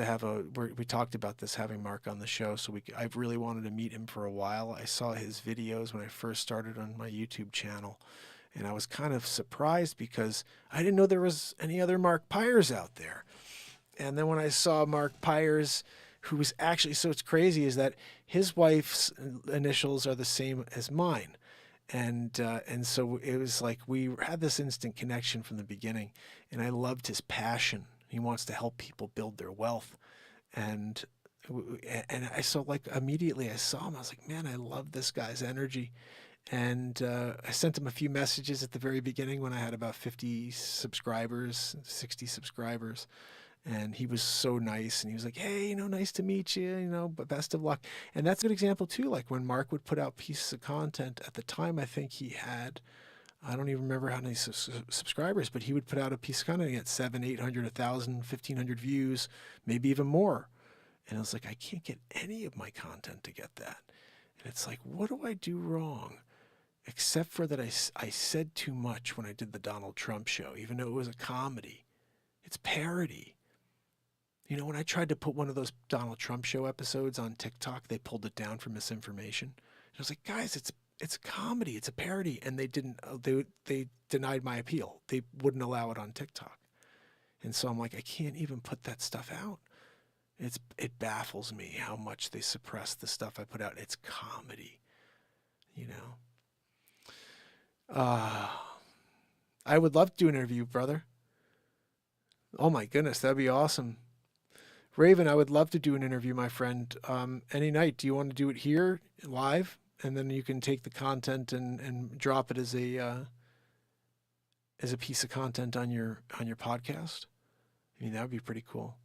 we talked about this, having Mark on the show, so I've really wanted to meet him for a while. I saw his videos when I first started on my YouTube channel, and I was kind of surprised because I didn't know there was any other Mark Pires out there. And then when I saw Mark Pires, who was actually, so it's crazy, is that his wife's initials are the same as mine. And so it was like we had this instant connection from the beginning, and I loved his passion. He wants to help people build their wealth. And I saw, like, immediately I saw him, I was like, man, I love this guy's energy. And I sent him a few messages at the very beginning when I had about 50 subscribers, 60 subscribers. And he was so nice. And he was like, hey, nice to meet you, but best of luck. And that's a good example too. Like when Mark would put out pieces of content at the time, I think he had, I don't even remember how many subscribers, but he would put out a piece of content and get 700, 800, 1,000, 1,500 views, maybe even more. And I was like, I can't get any of my content to get that. And it's like, what do I do wrong? Except for that I said too much when I did the Donald Trump show, even though it was a comedy. It's parody. When I tried to put one of those Donald Trump show episodes on TikTok, they pulled it down for misinformation. And I was like, guys, it's a comedy, it's a parody, and they denied my appeal. They wouldn't allow it on TikTok. And so I'm like, I can't even put that stuff out. It baffles me how much they suppress the stuff I put out. It's comedy, I would love to do an interview, brother. Oh my goodness, that'd be awesome. Raven, I would love to do an interview, my friend. Any night. Do you want to do it here live? And then you can take the content and drop it as a piece of content on your podcast. I mean, that would be pretty cool.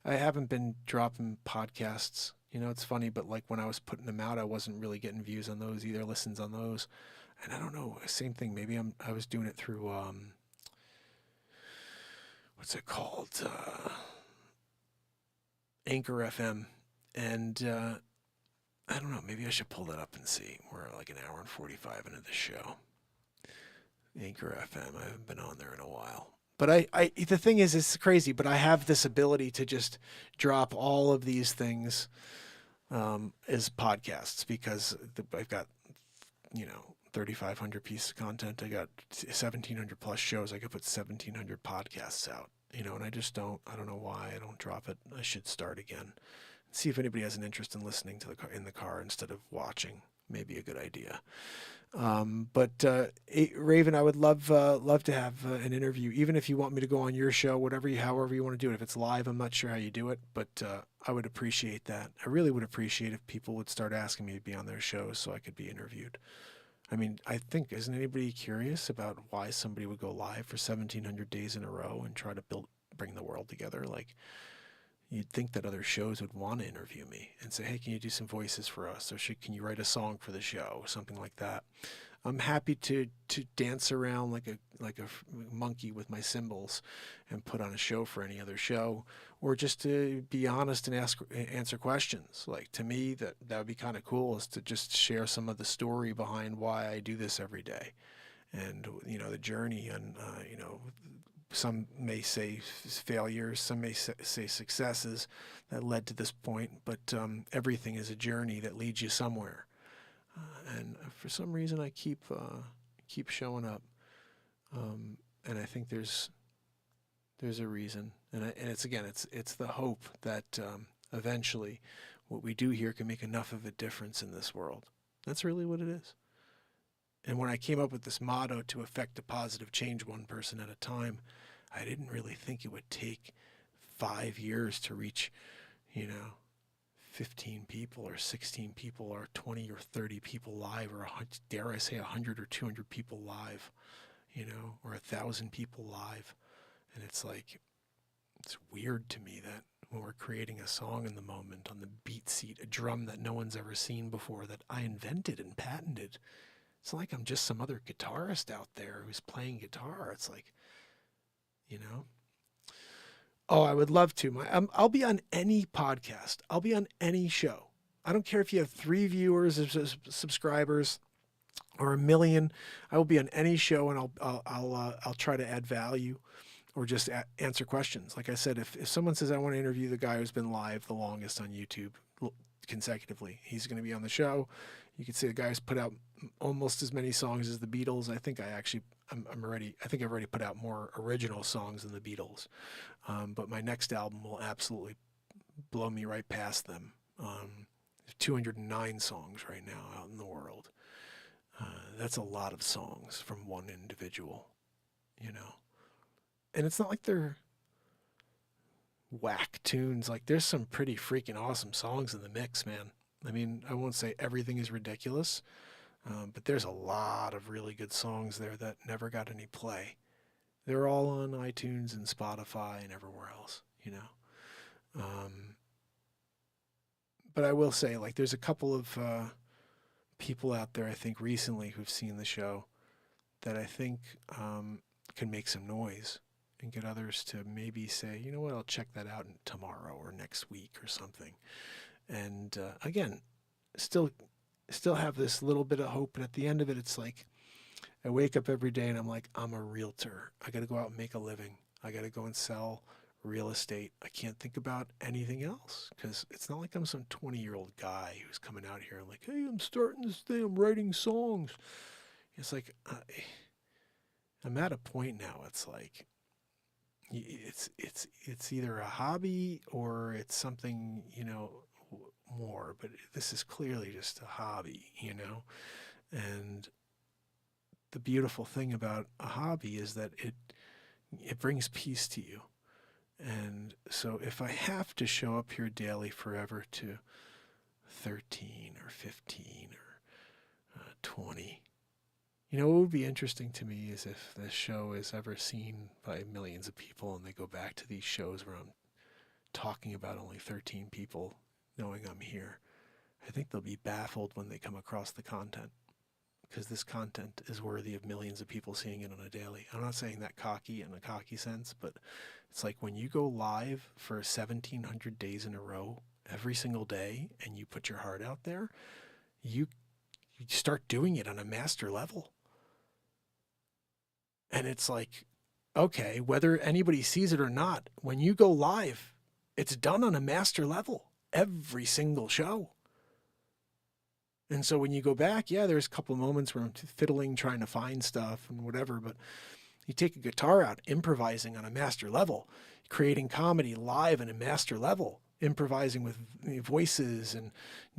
I haven't been dropping podcasts. It's funny, but like when I was putting them out, I wasn't really getting views on those either, listens on those. And I don't know, same thing. Maybe I was doing it through, what's it called? Anchor FM. And I don't know, maybe I should pull that up and see. We're like an hour and 45 into the show. Anchor FM, I haven't been on there in a while. But the thing is, it's crazy, but I have this ability to just drop all of these things as podcasts because I've got, 3,500 pieces of content. I got 1,700 plus shows. I could put 1,700 podcasts out, and I don't know why I don't drop it. I should start again. See if anybody has an interest in listening to in the car instead of watching. Maybe a good idea. But Raven, I would love to have an interview, even if you want me to go on your show, however you want to do it. If it's live, I'm not sure how you do it, but I would appreciate that. I really would appreciate if people would start asking me to be on their shows so I could be interviewed. I mean, I think, isn't anybody curious about why somebody would go live for 1,700 days in a row and try to bring the world together? Like, you'd think that other shows would want to interview me and say, hey, can you do some voices for us? Or can you write a song for the show? Or something like that. I'm happy to dance around like a monkey with my cymbals and put on a show for any other show, or just to be honest and answer questions. Like, to me, that would be kind of cool, is to just share some of the story behind why I do this every day. and the journey, and some may say failures, some may say successes that led to this point, but everything is a journey that leads you somewhere. And for some reason, I keep showing up, and I think there's a reason, and it's the hope that eventually what we do here can make enough of a difference in this world. That's really what it is. And when I came up with this motto, to effect a positive change one person at a time, I didn't really think it would take 5 years to reach, 15 people or 16 people or 20 or 30 people live, or dare I say 100 or 200 people live, or 1,000 people live. And it's like, it's weird to me that when we're creating a song in the moment on the BeatSeat, a drum that no one's ever seen before, that I invented and patented, it's like I'm just some other guitarist out there who's playing guitar. It's like, Oh, I would love to. I'll be on any podcast. I'll be on any show. I don't care if you have 3 viewers or subscribers or 1 million. I will be on any show, and I'll try to add value or just answer questions. Like I said, if someone says I want to interview the guy who's been live the longest on YouTube consecutively, he's going to be on the show. You can see the guy's put out almost as many songs as the Beatles. I think I've already put out more original songs than the Beatles. But my next album will absolutely blow me right past them. 209 songs right now out in the world. That's a lot of songs from one individual, And it's not like they're whack tunes. Like, there's some pretty freaking awesome songs in the mix, man. I mean, I won't say everything is ridiculous, but there's a lot of really good songs there that never got any play. They're all on iTunes and Spotify and everywhere else, But I will say, like, there's a couple of people out there, I think, recently who've seen the show that I think can make some noise and get others to maybe say, you know what, I'll check that out tomorrow or next week or something. And again, still have this little bit of hope. And at the end of it, it's like, I wake up every day and I'm like, I'm a realtor. I got to go out and make a living. I got to go and sell real estate. I can't think about anything else, because it's not like I'm some 20-year-old guy who's coming out here and like, hey, I'm starting this thing. I'm writing songs. It's like, I'm at a point now. It's like, it's either a hobby or it's something, more, but this is clearly just a hobby, and the beautiful thing about a hobby is that it brings peace to you. And so if I have to show up here daily forever to 13 or 15 or 20, what would be interesting to me is if this show is ever seen by millions of people and they go back to these shows where I'm talking about only 13 people knowing I'm here. I think they'll be baffled when they come across the content, because this content is worthy of millions of people seeing it on a daily. I'm not saying that cocky in a cocky sense, but it's like when you go live for 1,700 days in a row every single day and you put your heart out there, you start doing it on a master level. And it's like, okay, whether anybody sees it or not, when you go live, it's done on a master level every single show. And so when you go back, yeah, there's a couple of moments where I'm fiddling, trying to find stuff and whatever, but you take a guitar out, improvising on a master level, creating comedy live on a master level, improvising with voices and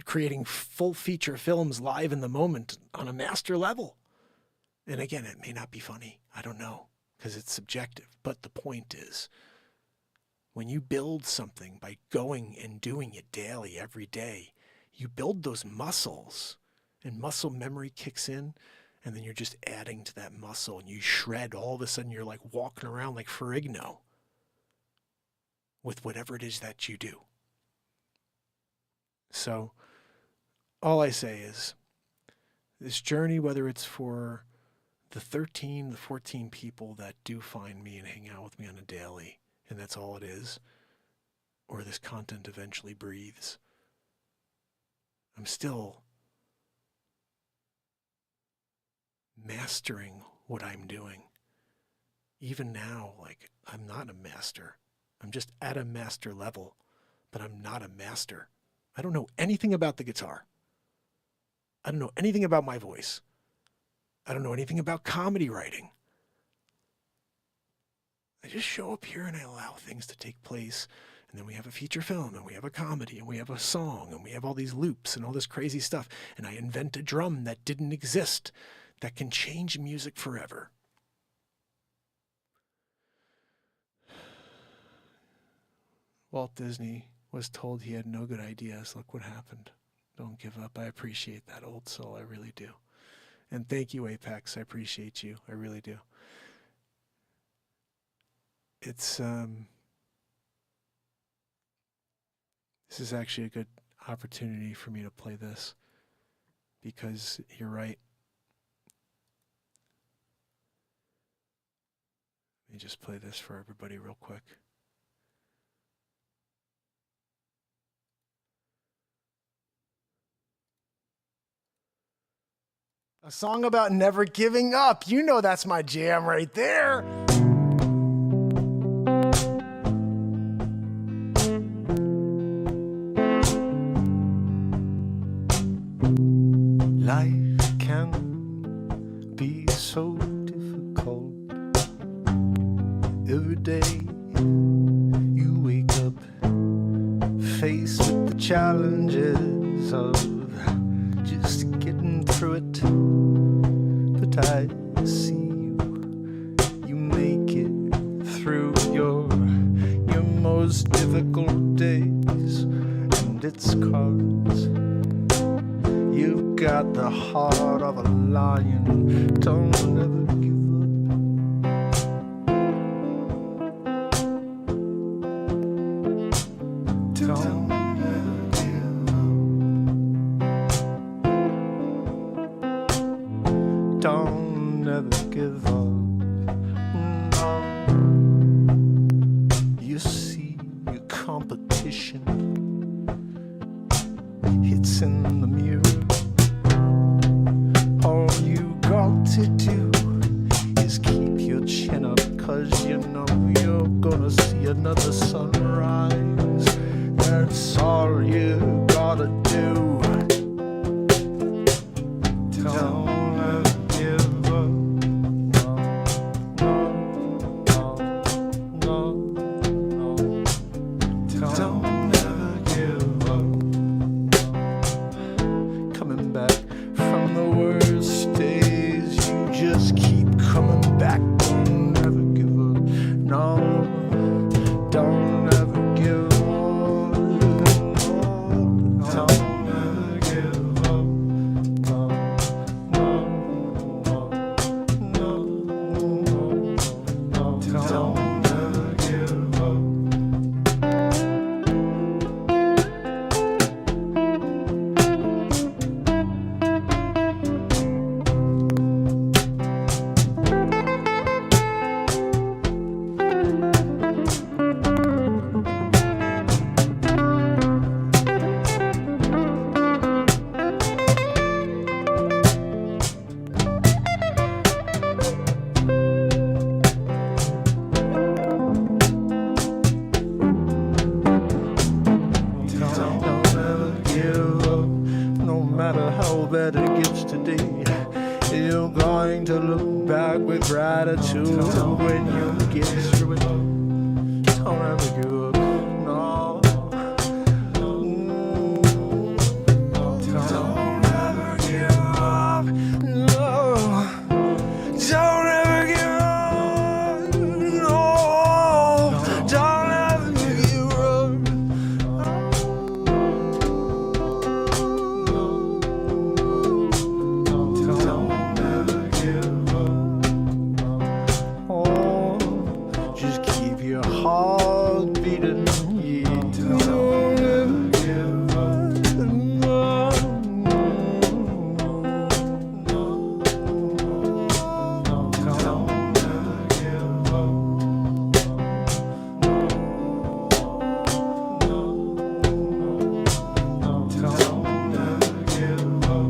creating full feature films live in the moment on a master level. And again, it may not be funny. I don't know, because it's subjective. But the point is, when you build something by going and doing it daily, every day, you build those muscles, and muscle memory kicks in, and then you're just adding to that muscle, and you shred. All of a sudden, you're like walking around like Ferrigno with whatever it is that you do. So all I say is, this journey, whether it's for the 13, the 14 people that do find me and hang out with me on a daily, and that's all it is, or this content eventually breathes, I'm still mastering what I'm doing. Even now, like, I'm not a master. I'm just at a master level, but I'm not a master. I don't know anything about the guitar. I don't know anything about my voice. I don't know anything about comedy writing. I just show up here and I allow things to take place. And then we have a feature film, and we have a comedy, and we have a song, and we have all these loops and all this crazy stuff. And I invent a drum that didn't exist that can change music forever. Walt Disney was told he had no good ideas. Look what happened. Don't give up. I appreciate that, old soul. I really do. And thank you, Apex. I appreciate you. I really do. It's, this is actually a good opportunity for me to play this, because you're right. Let me just play this for everybody real quick. A song about never giving up. You know that's my jam right there. Life can be so difficult. Every day you wake up faced with the challenges of just getting through it. But I see you make it through your most difficult days, and it's 'cause you've got the heart of a lion. Don't ever give up. Don't ever give up. Don't ever give up. No. You see your competition. It's in the mirror. All you got to do is keep your chin up, 'cause you know you're gonna see another sunrise. That's all you gotta do. Don't ever give up. No. Don't ever give up. Coming back from the worst days, you just keep coming back. Don't ever give up. No, don't ever give up. Don't ever give up. No, no, no, no, don't ever give up. Don't ever give up. No matter how bad it gets today, you're going to look back with gratitude when you get through it. Don't ever give up. No. Don't ever give up. No. Don't ever give up. No. Don't ever give up. Don't ever give up. Oh, just keep your heart beating. Yeah. Don't ever give up. No. Don't ever give up. Don't ever give up.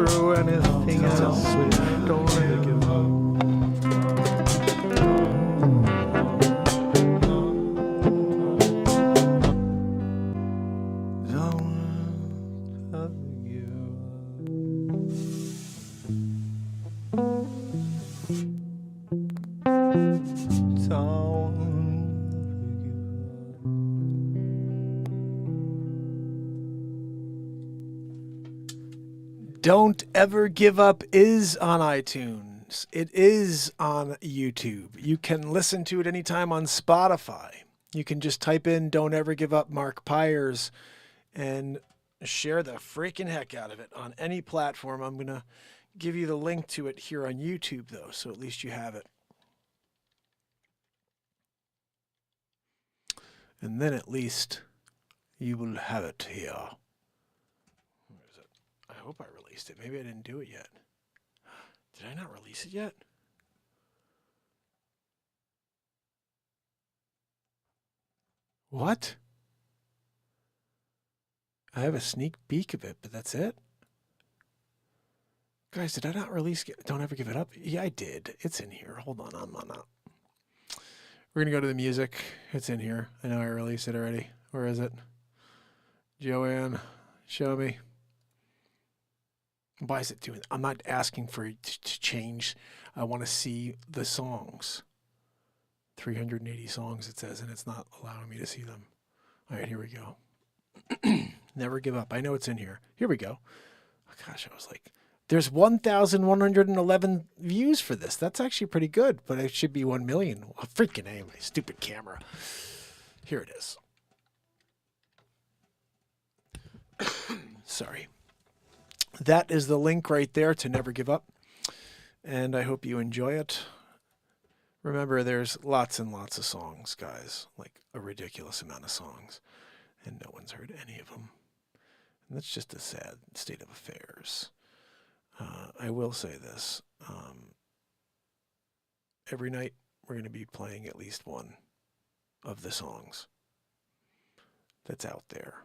through anything else. Don't ever give up. Don't ever give up. Don't Don't Ever Give Up is on iTunes. It is on YouTube. You can listen to it anytime on Spotify. You can just type in Don't Ever Give Up Mark Pires and share the freaking heck out of it on any platform. I'm going to give you the link to it here on YouTube, though, so at least you have it. And then at least you will have it here. Where is it? I hope I released it. Maybe I didn't do it yet. Did I not release it yet? What? I have a sneak peek of it, but that's it? Guys, did I not release Don't Ever Give It Up? Yeah, I did. It's in here. Hold on. I'm on out. We're going to go to the music. It's in here. I know I released it already. Where is it? Joanne, show me. Why is it doing that? I'm not asking for it to change. I want to see the songs. 380 songs, it says, and it's not allowing me to see them. All right, here we go. Never Give Up. I know it's in here. Here we go. Oh, gosh, I was like, there's 1,111 views for this. That's actually pretty good, but it should be 1 million. Oh, freaking A, my stupid camera. Here it is. Sorry. That is the link right there to Never Give Up, and I hope you enjoy it. Remember, there's lots and lots of songs, guys, like a ridiculous amount of songs, and no one's heard any of them. And that's just a sad state of affairs. I will say this. Every night, we're going to be playing at least one of the songs that's out there.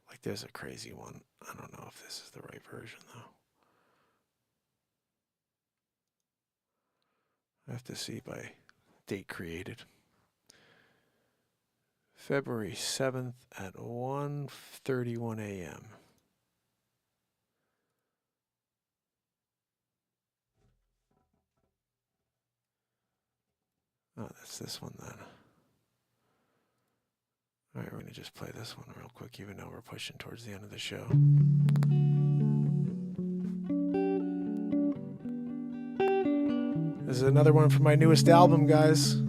Like, there's a crazy one. I don't know if this is the right version, though. I have to see by date created. February 7th at 1:31 a.m. Oh, that's this one then. All right, we're going to just play this one real quick, even though we're pushing towards the end of the show. This is another one from my newest album, guys.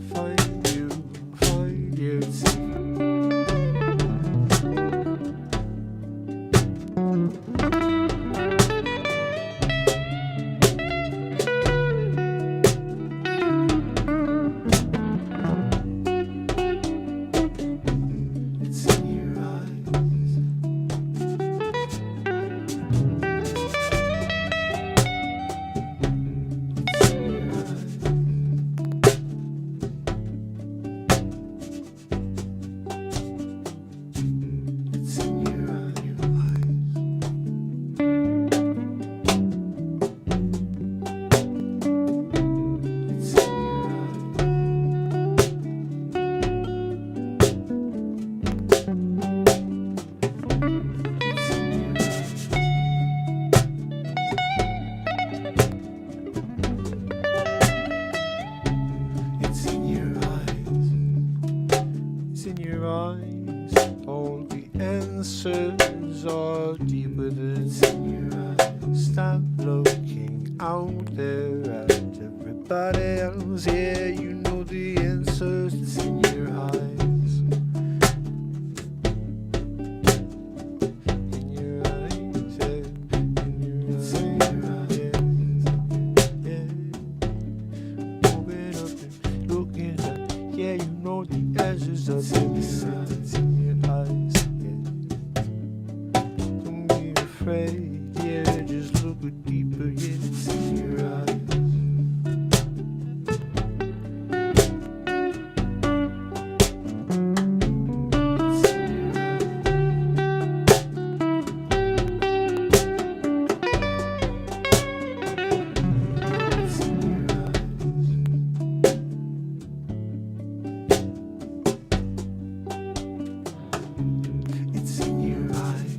find you. your eyes. All the answers are deep within your eyes. Stop looking out there at everybody else. Yeah, you know the answers. It's in your eyes. In your eyes, yeah. In your eyes, yeah. Open up and looking at. Yeah, you know the answers of it's in your eyes. Yeah. Don't be afraid. Yeah, just look deeper. Yeah, it's in your eyes. It's in your eyes.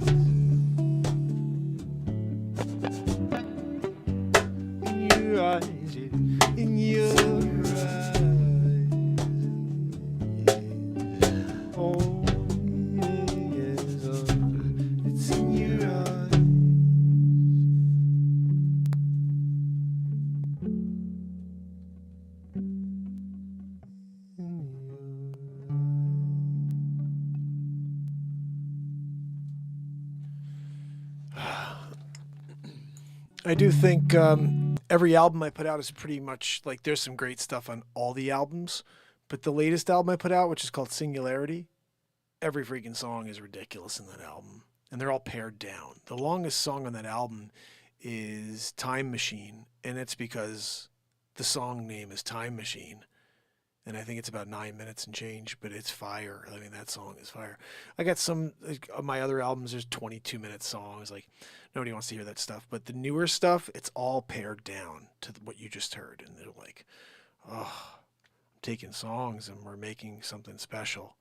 In your eyes, yeah. In your eyes. Yeah. Oh, yes. Oh, it's in your eyes. I do think every album I put out is pretty much like there's some great stuff on all the albums, but the latest album I put out, which is called Singularity, every freaking song is ridiculous in that album, and they're all pared down. The longest song on that album is Time Machine, and it's because the song name is Time Machine. And I think it's about 9 minutes and change, but it's fire. I mean, that song is fire. I got some of my other albums. There's 22-minute songs. Like nobody wants to hear that stuff. But the newer stuff, it's all pared down to what you just heard, and they're like, oh, I'm taking songs and we're making something special.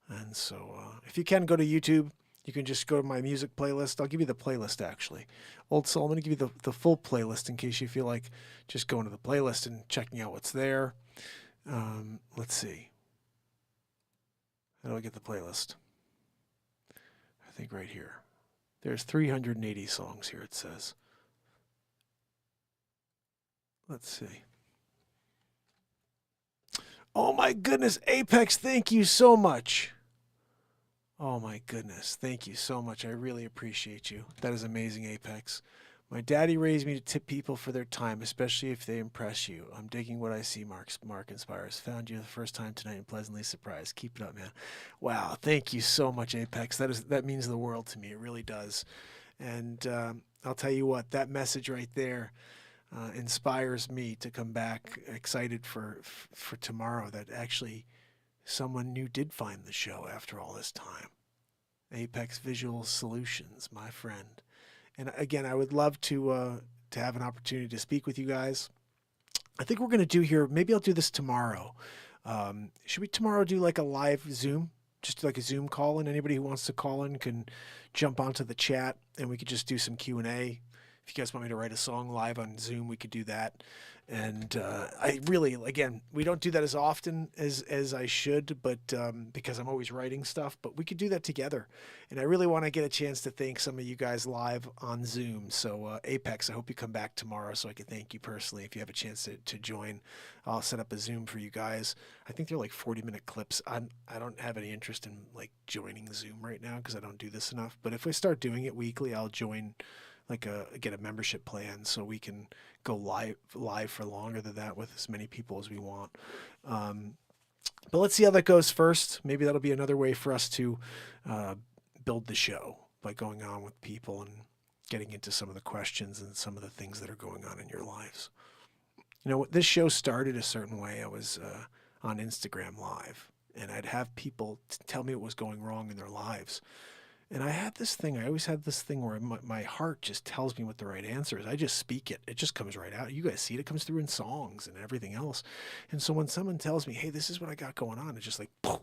And so, if you can go to YouTube, you can just go to my music playlist. I'll give you the playlist actually. Old Soul. I'm going to give you the full playlist in case you feel like just going to the playlist and checking out what's there. Let's see. How do I get the playlist? I think right here. There's 380 songs here, it says. Let's see. Oh my goodness, Apex, thank you so much. Oh my goodness, thank you so much. I really appreciate you. That is amazing, Apex. My daddy raised me to tip people for their time, especially if they impress you. I'm digging what I see, Mark inspires. Found you the first time tonight and pleasantly surprised. Keep it up, man. Wow, thank you so much, Apex. That means the world to me. It really does. And I'll tell you what, that message right there inspires me to come back excited for tomorrow, that actually someone new did find the show after all this time. Apex Visual Solutions, my friend. And again, I would love to have an opportunity to speak with you guys. I think we're going to do here, maybe I'll do this tomorrow. Should we tomorrow do like a live Zoom? Just like a Zoom call, and anybody who wants to call in can jump onto the chat and we could just do some Q&A. If you guys want me to write a song live on Zoom, we could do that. And I really, again, we don't do that as often as I should, but because I'm always writing stuff, but we could do that together. And I really want to get a chance to thank some of you guys live on Zoom. So Apex, I hope you come back tomorrow so I can thank you personally. If you have a chance to join, I'll set up a Zoom for you guys. I think they're like 40-minute clips. I don't have any interest in like joining Zoom right now because I don't do this enough. But if I start doing it weekly, I'll join, get a membership plan so we can go live for longer than that with as many people as we want. But let's see how that goes first. Maybe that'll be another way for us to build the show by going on with people and getting into some of the questions and some of the things that are going on in your lives. You know, this show started a certain way. I was on Instagram Live, and I'd have people tell me what was going wrong in their lives. And I always had this thing where my heart just tells me what the right answer is. I just speak it. It just comes right out. You guys see it. It comes through in songs and everything else. And so when someone tells me, hey, this is what I got going on, it's just like, poof.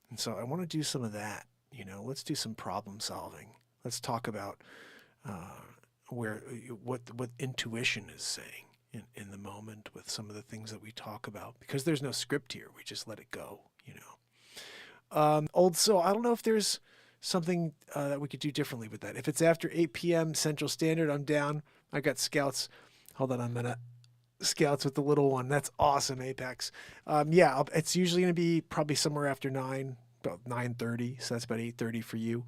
And so I want to do some of that. You know, let's do some problem solving. Let's talk about what intuition is saying in the moment with some of the things that we talk about. Because there's no script here. We just let it go, you know. Old Soul, I don't know if there's something that we could do differently with that. If it's after 8 p.m. Central Standard, I'm down. I got Scouts. Hold on a minute. Scouts with the little one. That's awesome, Apex. Yeah, it's usually going to be probably somewhere after 9, about 9:30. So that's about 8:30 for you.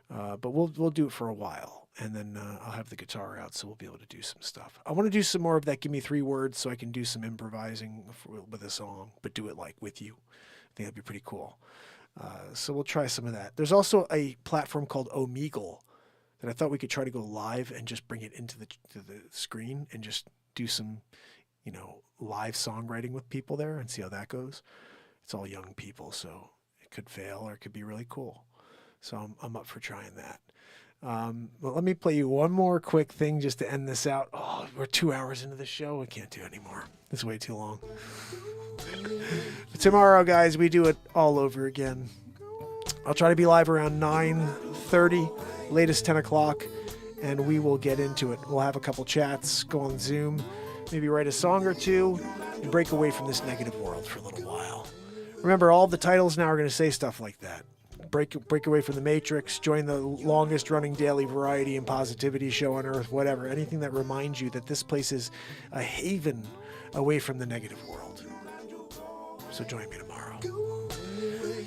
But we'll do it for a while, and then I'll have the guitar out, so we'll be able to do some stuff. I want to do some more of that. Give me 3 words, so I can do some improvising with a song, but do it like with you. I think that'd be pretty cool. So we'll try some of that. There's also a platform called Omegle that I thought we could try to go live and just bring it into the screen and just do some, live songwriting with people there and see how that goes. It's all young people, so it could fail or it could be really cool. So I'm up for trying that. Well, let me play you one more quick thing just to end this out. Oh, we're 2 hours into the show. We can't do anymore. It's way too long. But tomorrow, guys, we do it all over again. I'll try to be live around 9:30, latest 10 o'clock, and we will get into it. We'll have a couple chats, go on Zoom, maybe write a song or two, and break away from this negative world for a little while. Remember, all the titles now are going to say stuff like that. Break away from the matrix, join the longest running daily variety and positivity show on earth, whatever. Anything that reminds you that this place is a haven away from the negative world. So join me tomorrow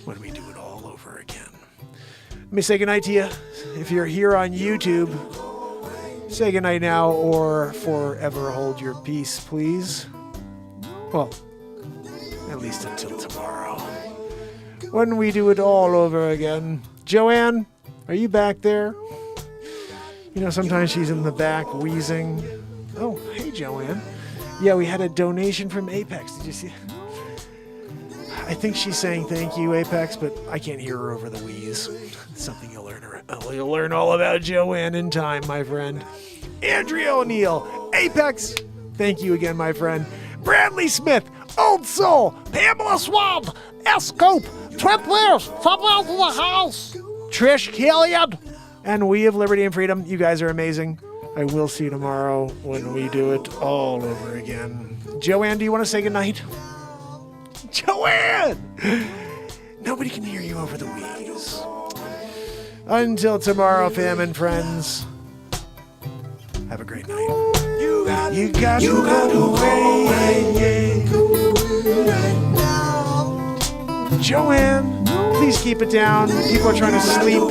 when we do it all over again. Let me say goodnight to you. If you're here on YouTube, say goodnight now or forever hold your peace, please. Well, at least until tomorrow, when we do it all over again. Joanne, are you back there? Sometimes she's in the back wheezing. Oh, hey, Joanne. Yeah, we had a donation from Apex. Did you see? I think she's saying thank you, Apex, but I can't hear her over the wheeze. It's something you'll learn all about Joanne in time, my friend. Andrea O'Neill, Apex, thank you again, my friend. Bradley Smith, Old Soul, Pamela Swab, S-Cope, Trent Lears, Somewhere to the House, Trish Killian, and We of Liberty and Freedom. You guys are amazing. I will see you tomorrow when we do it all over again. Joanne, do you want to say goodnight? Joanne! Nobody can hear you over the wheeze. Until tomorrow, fam and friends, have a great night. You got to go away. Joanne, please keep it down. People are trying to sleep.